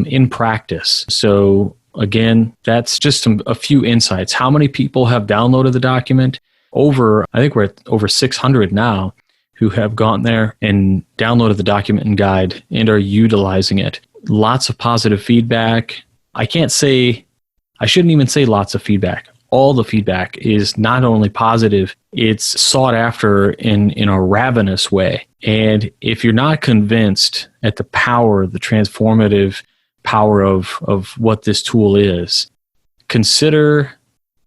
in practice. So again, that's just a few insights. How many people have downloaded the document? I think we're at over 600 now who have gone there and downloaded the document and guide and are utilizing it. Lots of positive feedback. I shouldn't even say lots of feedback. All the feedback is not only positive, it's sought after in a ravenous way. And if you're not convinced at the power, the transformative power of what this tool is, consider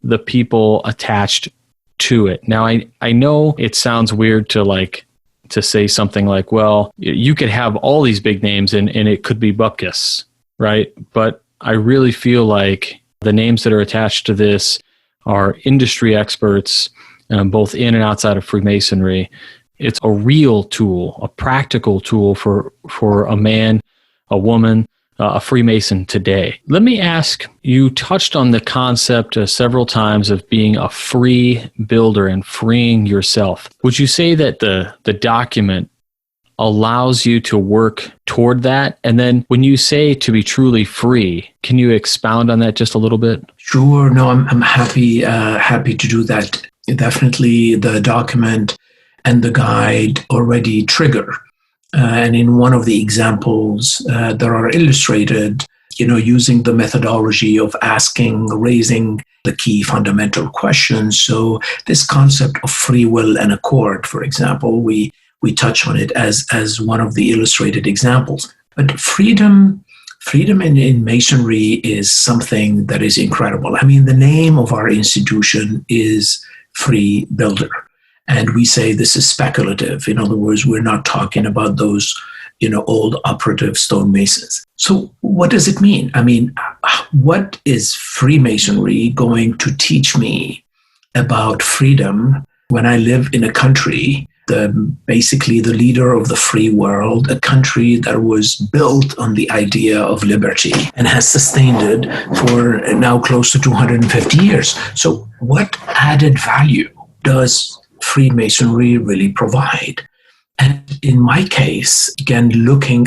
the people attached to it. Now, I know it sounds weird to say something like, well, you could have all these big names and it could be bupkis, right? But I really feel like the names that are attached to this are industry experts, both in and outside of Freemasonry. It's a real tool, a practical tool for a man, a woman, a Freemason today. Let me ask, you touched on the concept several times of being a free builder and freeing yourself. Would you say that the document allows you to work toward that? And then when you say to be truly free, can you expound on that just a little bit? Sure. No, I'm happy to do that. Definitely the document and the guide already trigger. And in one of the examples that are illustrated, using the methodology of raising the key fundamental questions. So this concept of free will and accord, for example, we touch on it as one of the illustrated examples. But freedom in Masonry is something that is incredible. I mean, the name of our institution is Free Builder. And we say this is speculative. In other words, we're not talking about those, old operative stonemasons. So what does it mean? I mean, what is Freemasonry going to teach me about freedom when I live in a country, basically the leader of the free world, a country that was built on the idea of liberty and has sustained it for now close to 250 years. So what added value does Freemasonry really provide? And in my case, again,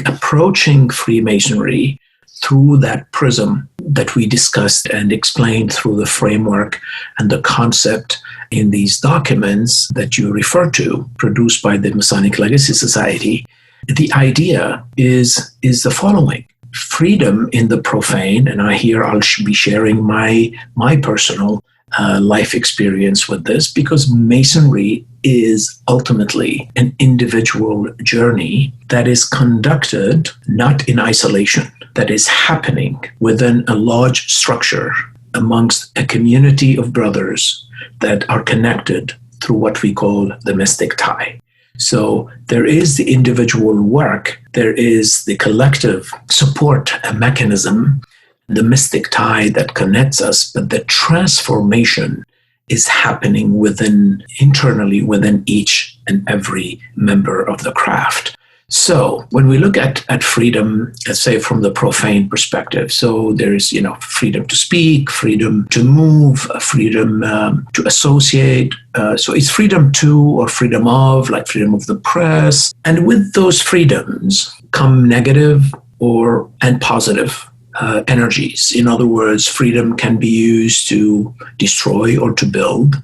approaching Freemasonry through that prism that we discussed and explained through the framework and the concept in these documents that you refer to, produced by the Masonic Legacy Society, the idea is the following. Freedom in the profane, and I'll be sharing my personal life experience with this, because Masonry is ultimately an individual journey that is conducted not in isolation, that is happening within a large structure amongst a community of brothers that are connected through what we call the mystic tie. So there is the individual work, there is the collective support mechanism, the mystic tie that connects us, but the transformation is happening internally within each and every member of the craft. So when we look at freedom, let's say from the profane perspective, so there's freedom to speak, freedom to move, freedom to associate. So it's freedom to or freedom of, like freedom of the press. And with those freedoms come negative and positive energies. In other words, freedom can be used to destroy or to build.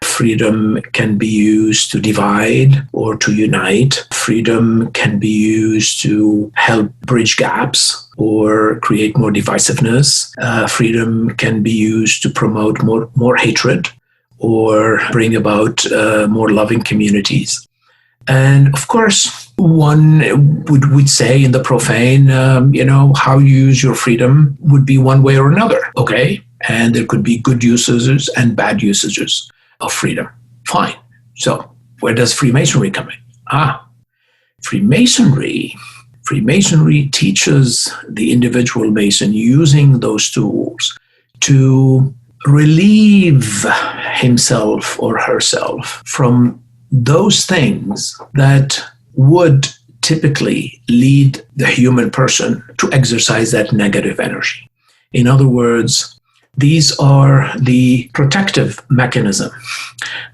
Freedom can be used to divide or to unite. Freedom can be used to help bridge gaps or create more divisiveness. Freedom can be used to promote more hatred or bring about more loving communities. And of course, one would say in the profane, how you use your freedom would be one way or another, okay? And there could be good usages and bad usages of freedom. Fine. So where does Freemasonry come in? Freemasonry teaches the individual Mason using those tools to relieve himself or herself from those things that would typically lead the human person to exercise that negative energy. In other words, these are the protective mechanism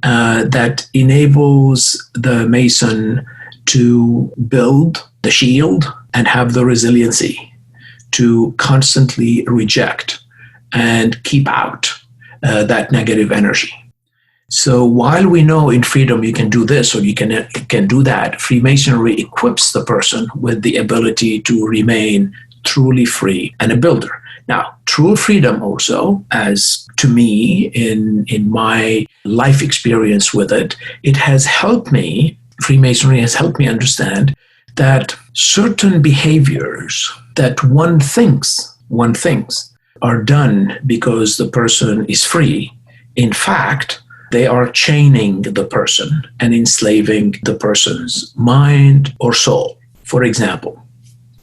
that enables the Mason to build the shield and have the resiliency to constantly reject and keep out that negative energy. So while we know in freedom you can do this or you can do that, Freemasonry equips the person with the ability to remain truly free and a builder. Now, true freedom also, as to me in my life experience with it, Freemasonry has helped me understand that certain behaviors that one thinks are done because the person is free, in fact, they are chaining the person and enslaving the person's mind or soul. For example,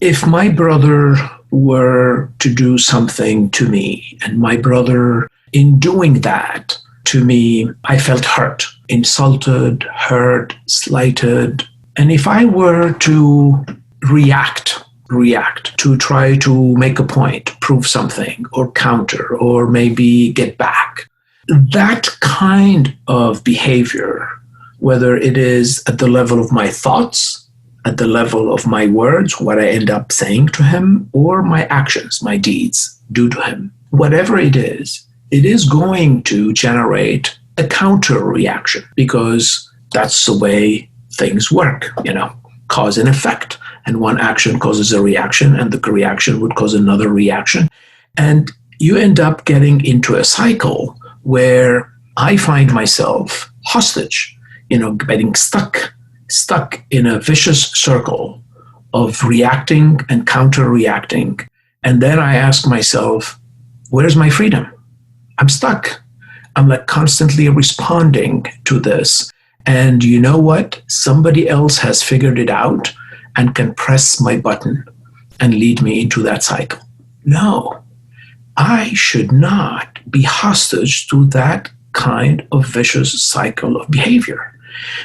if my brother were to do something to me, and my brother, in doing that to me, I felt hurt, insulted, hurt, slighted. And if I were to react to try to make a point, prove something, or counter, or maybe get back, that kind of behavior, whether it is at the level of my thoughts, at the level of my words, what I end up saying to him, or my actions, my deeds do to him, whatever it is going to generate a counter reaction, because that's the way things work, cause and effect. And one action causes a reaction, and the reaction would cause another reaction. And you end up getting into a cycle where I find myself hostage, getting stuck in a vicious circle of reacting and counter-reacting. And then I ask myself, where's my freedom? I'm stuck. I'm constantly responding to this. And you know what? Somebody else has figured it out, and can press my button and lead me into that cycle. No, I should not be hostage to that kind of vicious cycle of behavior.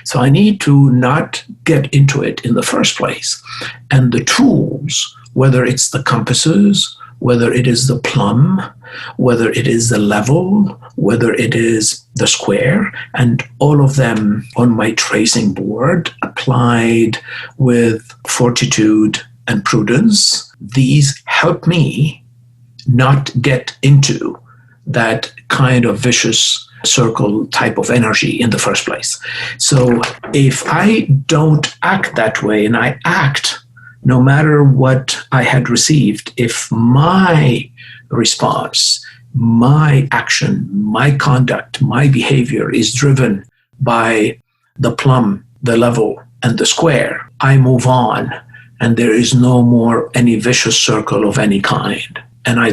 So I need to not get into it in the first place. And the tools, whether it's the compasses, whether it is the plumb, whether it is the level, whether it is the square, and all of them on my tracing board applied with fortitude and prudence, these help me not get into that kind of vicious circle type of energy in the first place. So if I don't act that way, and I act no matter what I had received, if my response, my action, my conduct, my behavior is driven by the plumb, the level, and the square, I move on, and there is no more any vicious circle of any kind. And I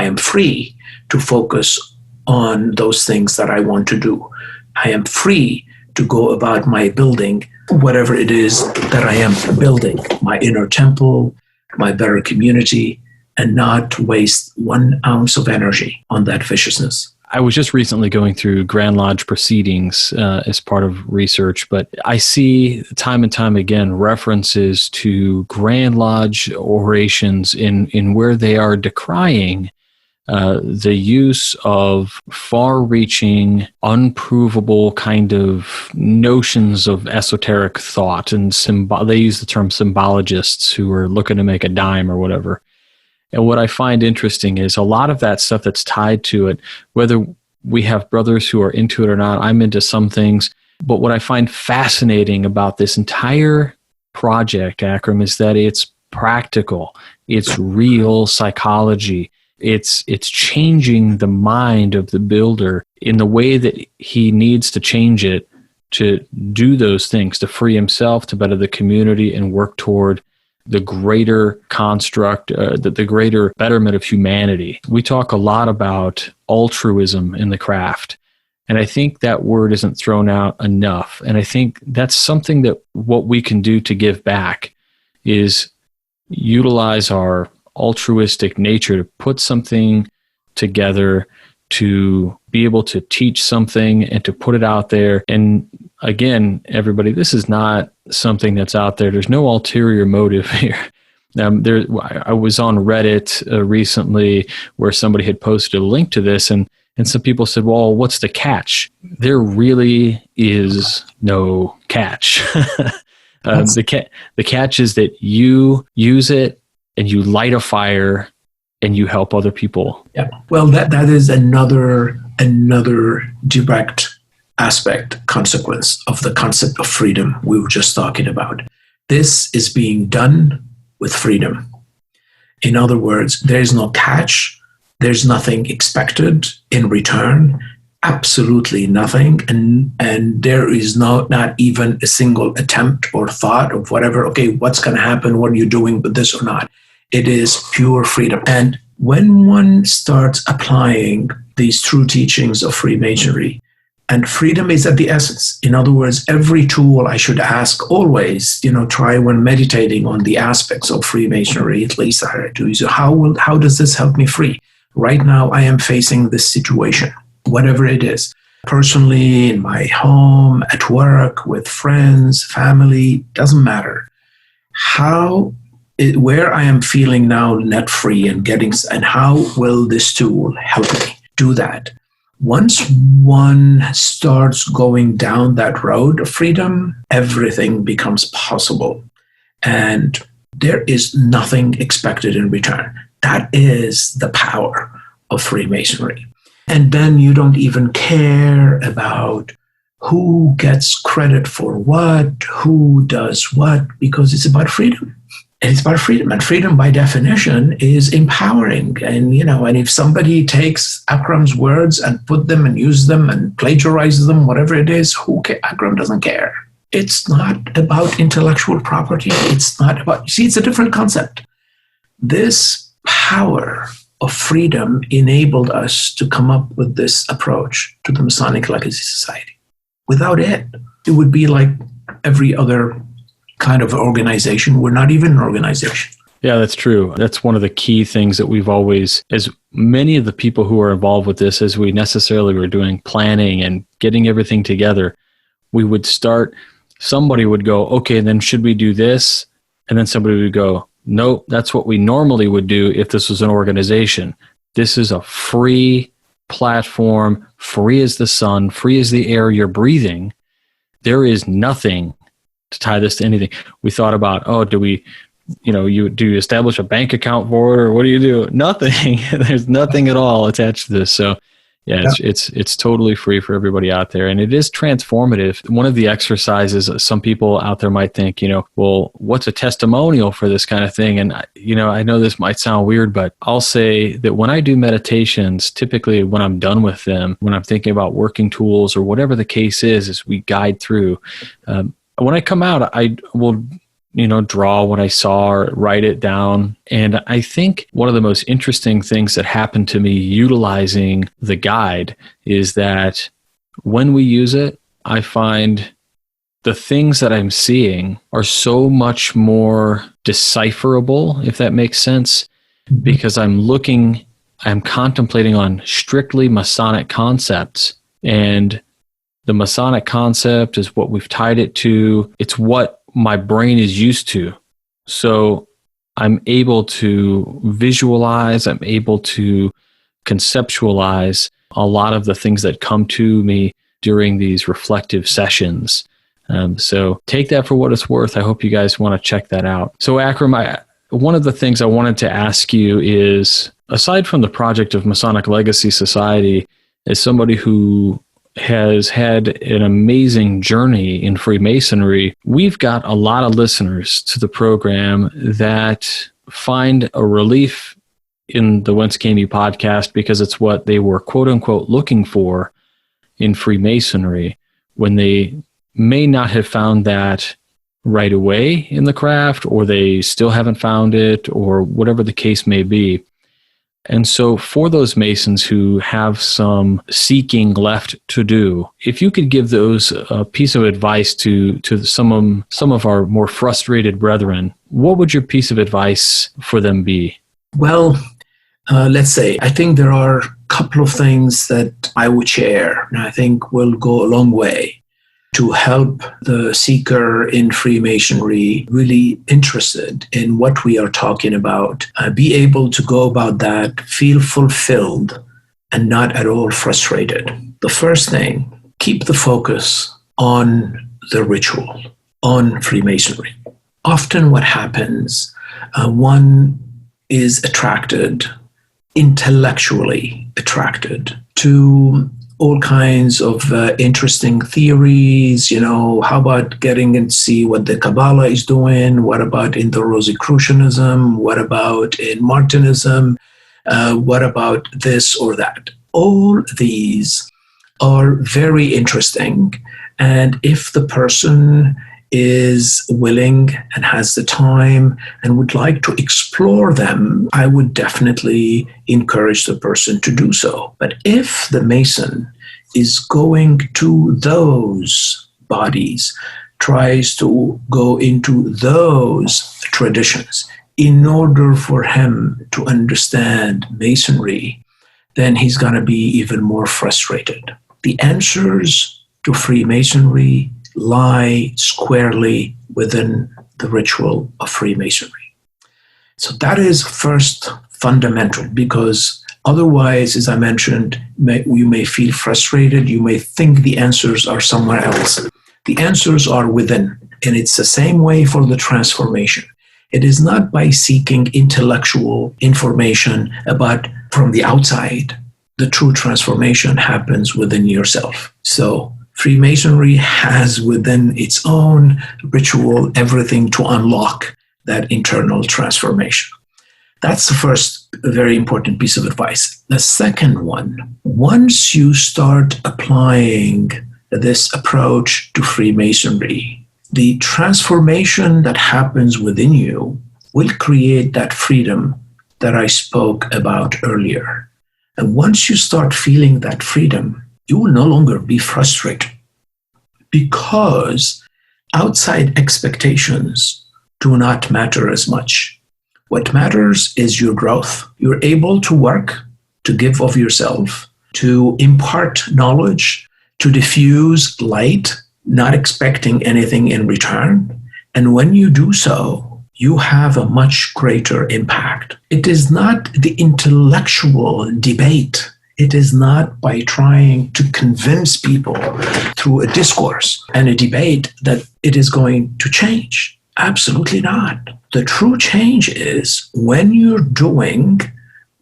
am free to focus on those things that I want to do. I am free to go about my building, whatever it is that I am building, my inner temple, my better community, and not waste 1 ounce of energy on that viciousness. I was just recently going through Grand Lodge proceedings as part of research, but I see time and time again references to Grand Lodge orations in where they are decrying the use of far-reaching, unprovable kind of notions of esoteric thought, and they use the term symbologists who are looking to make a dime or whatever. And what I find interesting is a lot of that stuff that's tied to it, whether we have brothers who are into it or not, I'm into some things, but what I find fascinating about this entire project, Akram, is that it's practical, it's real psychology. It's changing the mind of the builder in the way that he needs to change it to do those things, to free himself, to better the community, and work toward the greater construct, the greater betterment of humanity. We talk a lot about altruism in the craft, and I think that word isn't thrown out enough. And I think that's something that what we can do to give back is utilize our altruistic nature to put something together, to be able to teach something and to put it out there. And again, everybody, this is not something that's out there. There's no ulterior motive here. I was on Reddit recently where somebody had posted a link to this, and some people said, well, what's the catch? There really is no catch. The catch is that you use it and you light a fire and you help other people. Yeah. Well, that is another direct aspect, consequence of the concept of freedom we were just talking about. This is being done with freedom. In other words, there is no catch. There's nothing expected in return. Absolutely nothing. And there is not even a single attempt or thought of whatever, okay, what's going to happen? What are you doing with this or not? It is pure freedom. And when one starts applying these true teachings of Freemasonry, and freedom is at the essence. In other words, every tool I should ask always, try when meditating on the aspects of Freemasonry, at least I do. So how does this help me free? Right now, I am facing this situation, whatever it is. Personally, in my home, at work, with friends, family, doesn't matter. Where I am feeling now net free and how will this tool help me do that? Once one starts going down that road of freedom, everything becomes possible. And there is nothing expected in return. That is the power of Freemasonry. And then you don't even care about who gets credit for what, who does what, because it's about freedom. And it's about freedom. And freedom, by definition, is empowering. And, and if somebody takes Akram's words and put them and use them and plagiarizes them, whatever it is, Akram doesn't care. It's not about intellectual property. It's not about, it's a different concept. This power of freedom enabled us to come up with this approach to the Masonic Legacy Society. Without it, it would be like every other kind of organization. We're not even an organization. Yeah, that's true. That's one of the key things that we've always, as many of the people who are involved with this, as we necessarily were doing planning and getting everything together, we would start, somebody would go, okay, then should we do this? And then somebody would go, no, that's what we normally would do if this was an organization. This is a free platform, free as the sun, free as the air you're breathing. There is nothing to tie this to anything. We thought about, do you establish a bank account for it, or what do you do? Nothing. There's nothing at all attached to this. So yeah, it's totally free for everybody out there, and it is transformative. One of the exercises, some people out there might think, well, what's a testimonial for this kind of thing? And I know this might sound weird, but I'll say that when I do meditations, typically when I'm done with them, when I'm thinking about working tools or whatever the case is, as we guide through, when I come out, I will draw what I saw or write it down. And I think one of the most interesting things that happened to me utilizing the guide is that when we use it, I find the things that I'm seeing are so much more decipherable, if that makes sense, because I'm contemplating on strictly Masonic concepts. And the Masonic concept is what we've tied it to. It's what my brain is used to. So I'm able to visualize, I'm able to conceptualize a lot of the things that come to me during these reflective sessions. So take that for what it's worth. I hope you guys want to check that out. So Akram, one of the things I wanted to ask you is, aside from the project of Masonic Legacy Society, as somebody who has had an amazing journey in Freemasonry, we've got a lot of listeners to the program that find a relief in the Whence Came You podcast because it's what they were quote unquote looking for in Freemasonry, when they may not have found that right away in the craft, or they still haven't found it, or whatever the case may be. And so for those Masons who have some seeking left to do, if you could give those a piece of advice to some of our more frustrated brethren, what would your piece of advice for them be? Well, let's say, I think there are a couple of things that I would share, and I think will go a long way to help the seeker in Freemasonry, really interested in what we are talking about, be able to go about that, feel fulfilled, and not at all frustrated. The first thing, keep the focus on the ritual, on Freemasonry. Often what happens, one is intellectually attracted to all kinds of interesting theories. How about getting and see what the Kabbalah is doing? What about in the Rosicrucianism? What about in Martinism? What about this or that? All these are very interesting. And if the person is willing and has the time and would like to explore them, I would definitely encourage the person to do so. But if the Mason is going to those bodies, tries to go into those traditions in order for him to understand Masonry, then he's going to be even more frustrated. The answers to Freemasonry lie squarely within the ritual of Freemasonry. So that is first fundamental, because otherwise, as I mentioned, you may feel frustrated. You may think the answers are somewhere else. The answers are within, and it's the same way for the transformation. It is not by seeking intellectual information about from the outside. The true transformation happens within yourself. So Freemasonry has within its own ritual everything to unlock that internal transformation. That's the first very important piece of advice. The second one, once you start applying this approach to Freemasonry, the transformation that happens within you will create that freedom that I spoke about earlier. And once you start feeling that freedom, you will no longer be frustrated, because outside expectations do not matter as much. What matters is your growth. You're able to work, to give of yourself, to impart knowledge, to diffuse light, not expecting anything in return. And when you do so, you have a much greater impact. It is not the intellectual debate. It is not by trying to convince people through a discourse and a debate that it is going to change. Absolutely not. The true change is when you're doing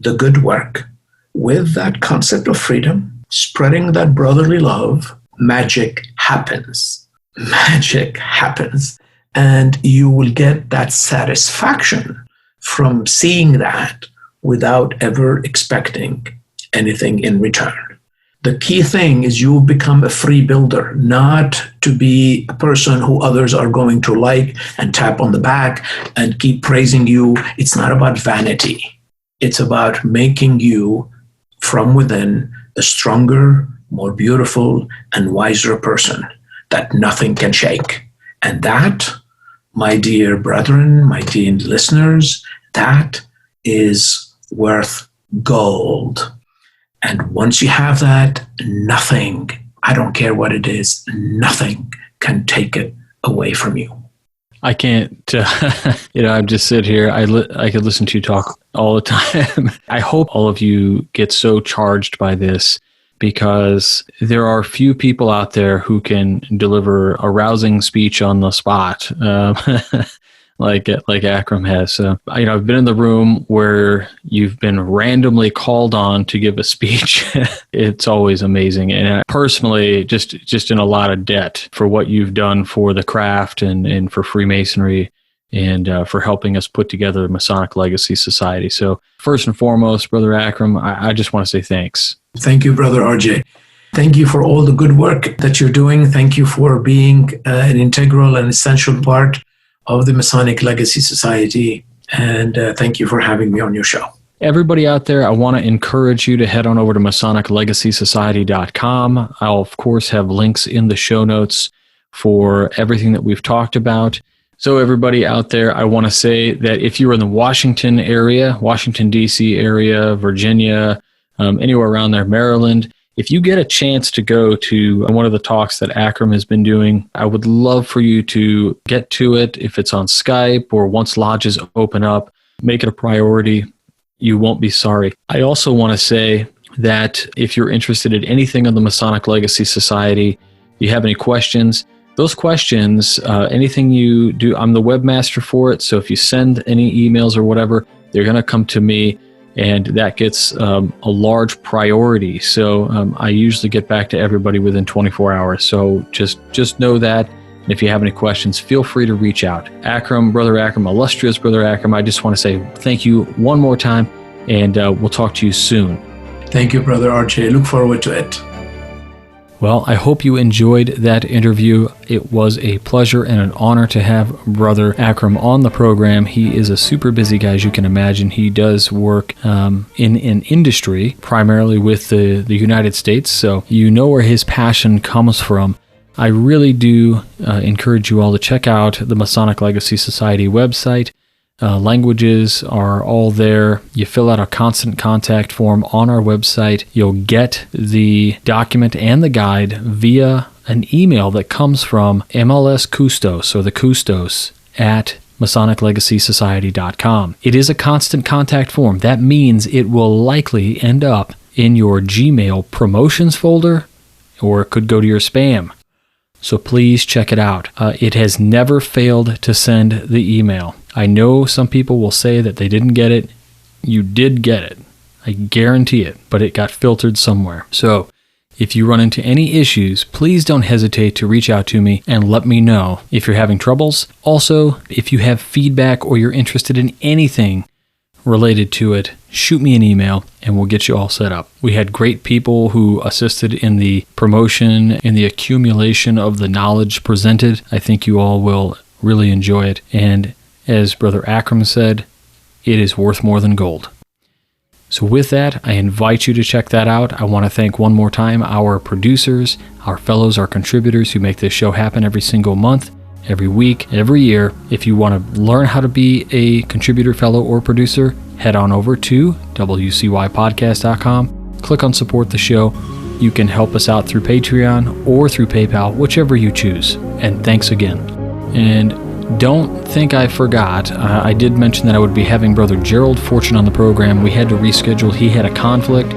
the good work with that concept of freedom, spreading that brotherly love, magic happens. Magic happens. And you will get that satisfaction from seeing that without ever expecting anything in return. The key thing is you become a free builder, not to be a person who others are going to like and tap on the back and keep praising you. It's not about vanity. It's about making you from within a stronger, more beautiful, and wiser person that nothing can shake. And that, my dear brethren, my dear listeners, that is worth gold. And once you have that, nothing, I don't care what it is, nothing can take it away from you. I can't, I just sit here. I could listen to you talk all the time. I hope all of you get so charged by this, because there are few people out there who can deliver a rousing speech on the spot, like Akram has. So, I've been in the room where you've been randomly called on to give a speech. It's always amazing. And I personally, just in a lot of debt for what you've done for the craft and for Freemasonry and for helping us put together the Masonic Legacy Society. So first and foremost, Brother Akram, I just want to say thanks. Thank you, Brother RJ. Thank you for all the good work that you're doing. Thank you for being an integral and essential part of the Masonic Legacy Society. And thank you for having me on your show. Everybody out there, I want to encourage you to head on over to MasonicLegacySociety.com. I'll, of course, have links in the show notes for everything that we've talked about. So everybody out there, I want to say that if you're in the Washington area, Washington, D.C. area, Virginia, anywhere around there, Maryland, if you get a chance to go to one of the talks that Akram has been doing, I would love for you to get to it. If it's on Skype or once lodges open up, make it a priority. You won't be sorry. I also want to say that if you're interested in anything on the Masonic Legacy Society, you have any questions, those questions, anything you do, I'm the webmaster for it. So if you send any emails or whatever, they're going to come to me. And that gets a large priority. So I usually get back to everybody within 24 hours. So just know that. And if you have any questions, feel free to reach out. Akram, Brother Akram, Illustrious Brother Akram, I just want to say thank you one more time, and we'll talk to you soon. Thank you, Brother RJ. Look forward to it. Well, I hope you enjoyed that interview. It was a pleasure and an honor to have Brother Akram on the program. He is a super busy guy, as you can imagine. He does work in an industry, primarily with the United States, so you know where his passion comes from. I really do encourage you all to check out the Masonic Legacy Society website. Languages are all there. You fill out a constant contact form on our website. You'll get the document and the guide via an email that comes from MLS Custos, or the Custos, at MasonicLegacySociety.com. It is a constant contact form. That means it will likely end up in your Gmail promotions folder, or it could go to your spam. So please check it out. It has never failed to send the email. I know some people will say that they didn't get it. You did get it. I guarantee it, but it got filtered somewhere. So if you run into any issues, please don't hesitate to reach out to me and let me know if you're having troubles. Also, if you have feedback or you're interested in anything related to it, shoot me an email and we'll get you all set up. We had great people who assisted in the promotion, in the accumulation of the knowledge presented. I think you all will really enjoy it. And as Brother Akram said, it is worth more than gold. So with that, I invite you to check that out. I want to thank one more time our producers, our fellows, our contributors who make this show happen every single month. every week, every year. If you want to learn how to be a contributor, fellow, or producer, head on over to wcypodcast.com, click on support the show. You can help us out through Patreon or through PayPal, whichever you choose. And thanks again. And don't think I forgot. I did mention that I would be having Brother Gerald Fortune on the program. We had to reschedule. He had a conflict,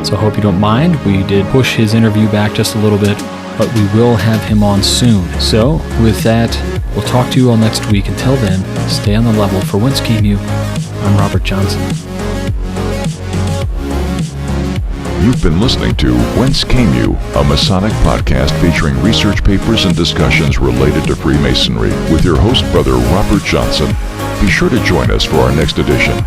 so I hope you don't mind. We did push his interview back just a little bit, but we will have him on soon. So with that, we'll talk to you all next week. Until then, stay on the level. For Whence Came You, I'm Robert Johnson. You've been listening to Whence Came You, a Masonic podcast featuring research papers and discussions related to Freemasonry with your host, Brother Robert Johnson. Be sure to join us for our next edition.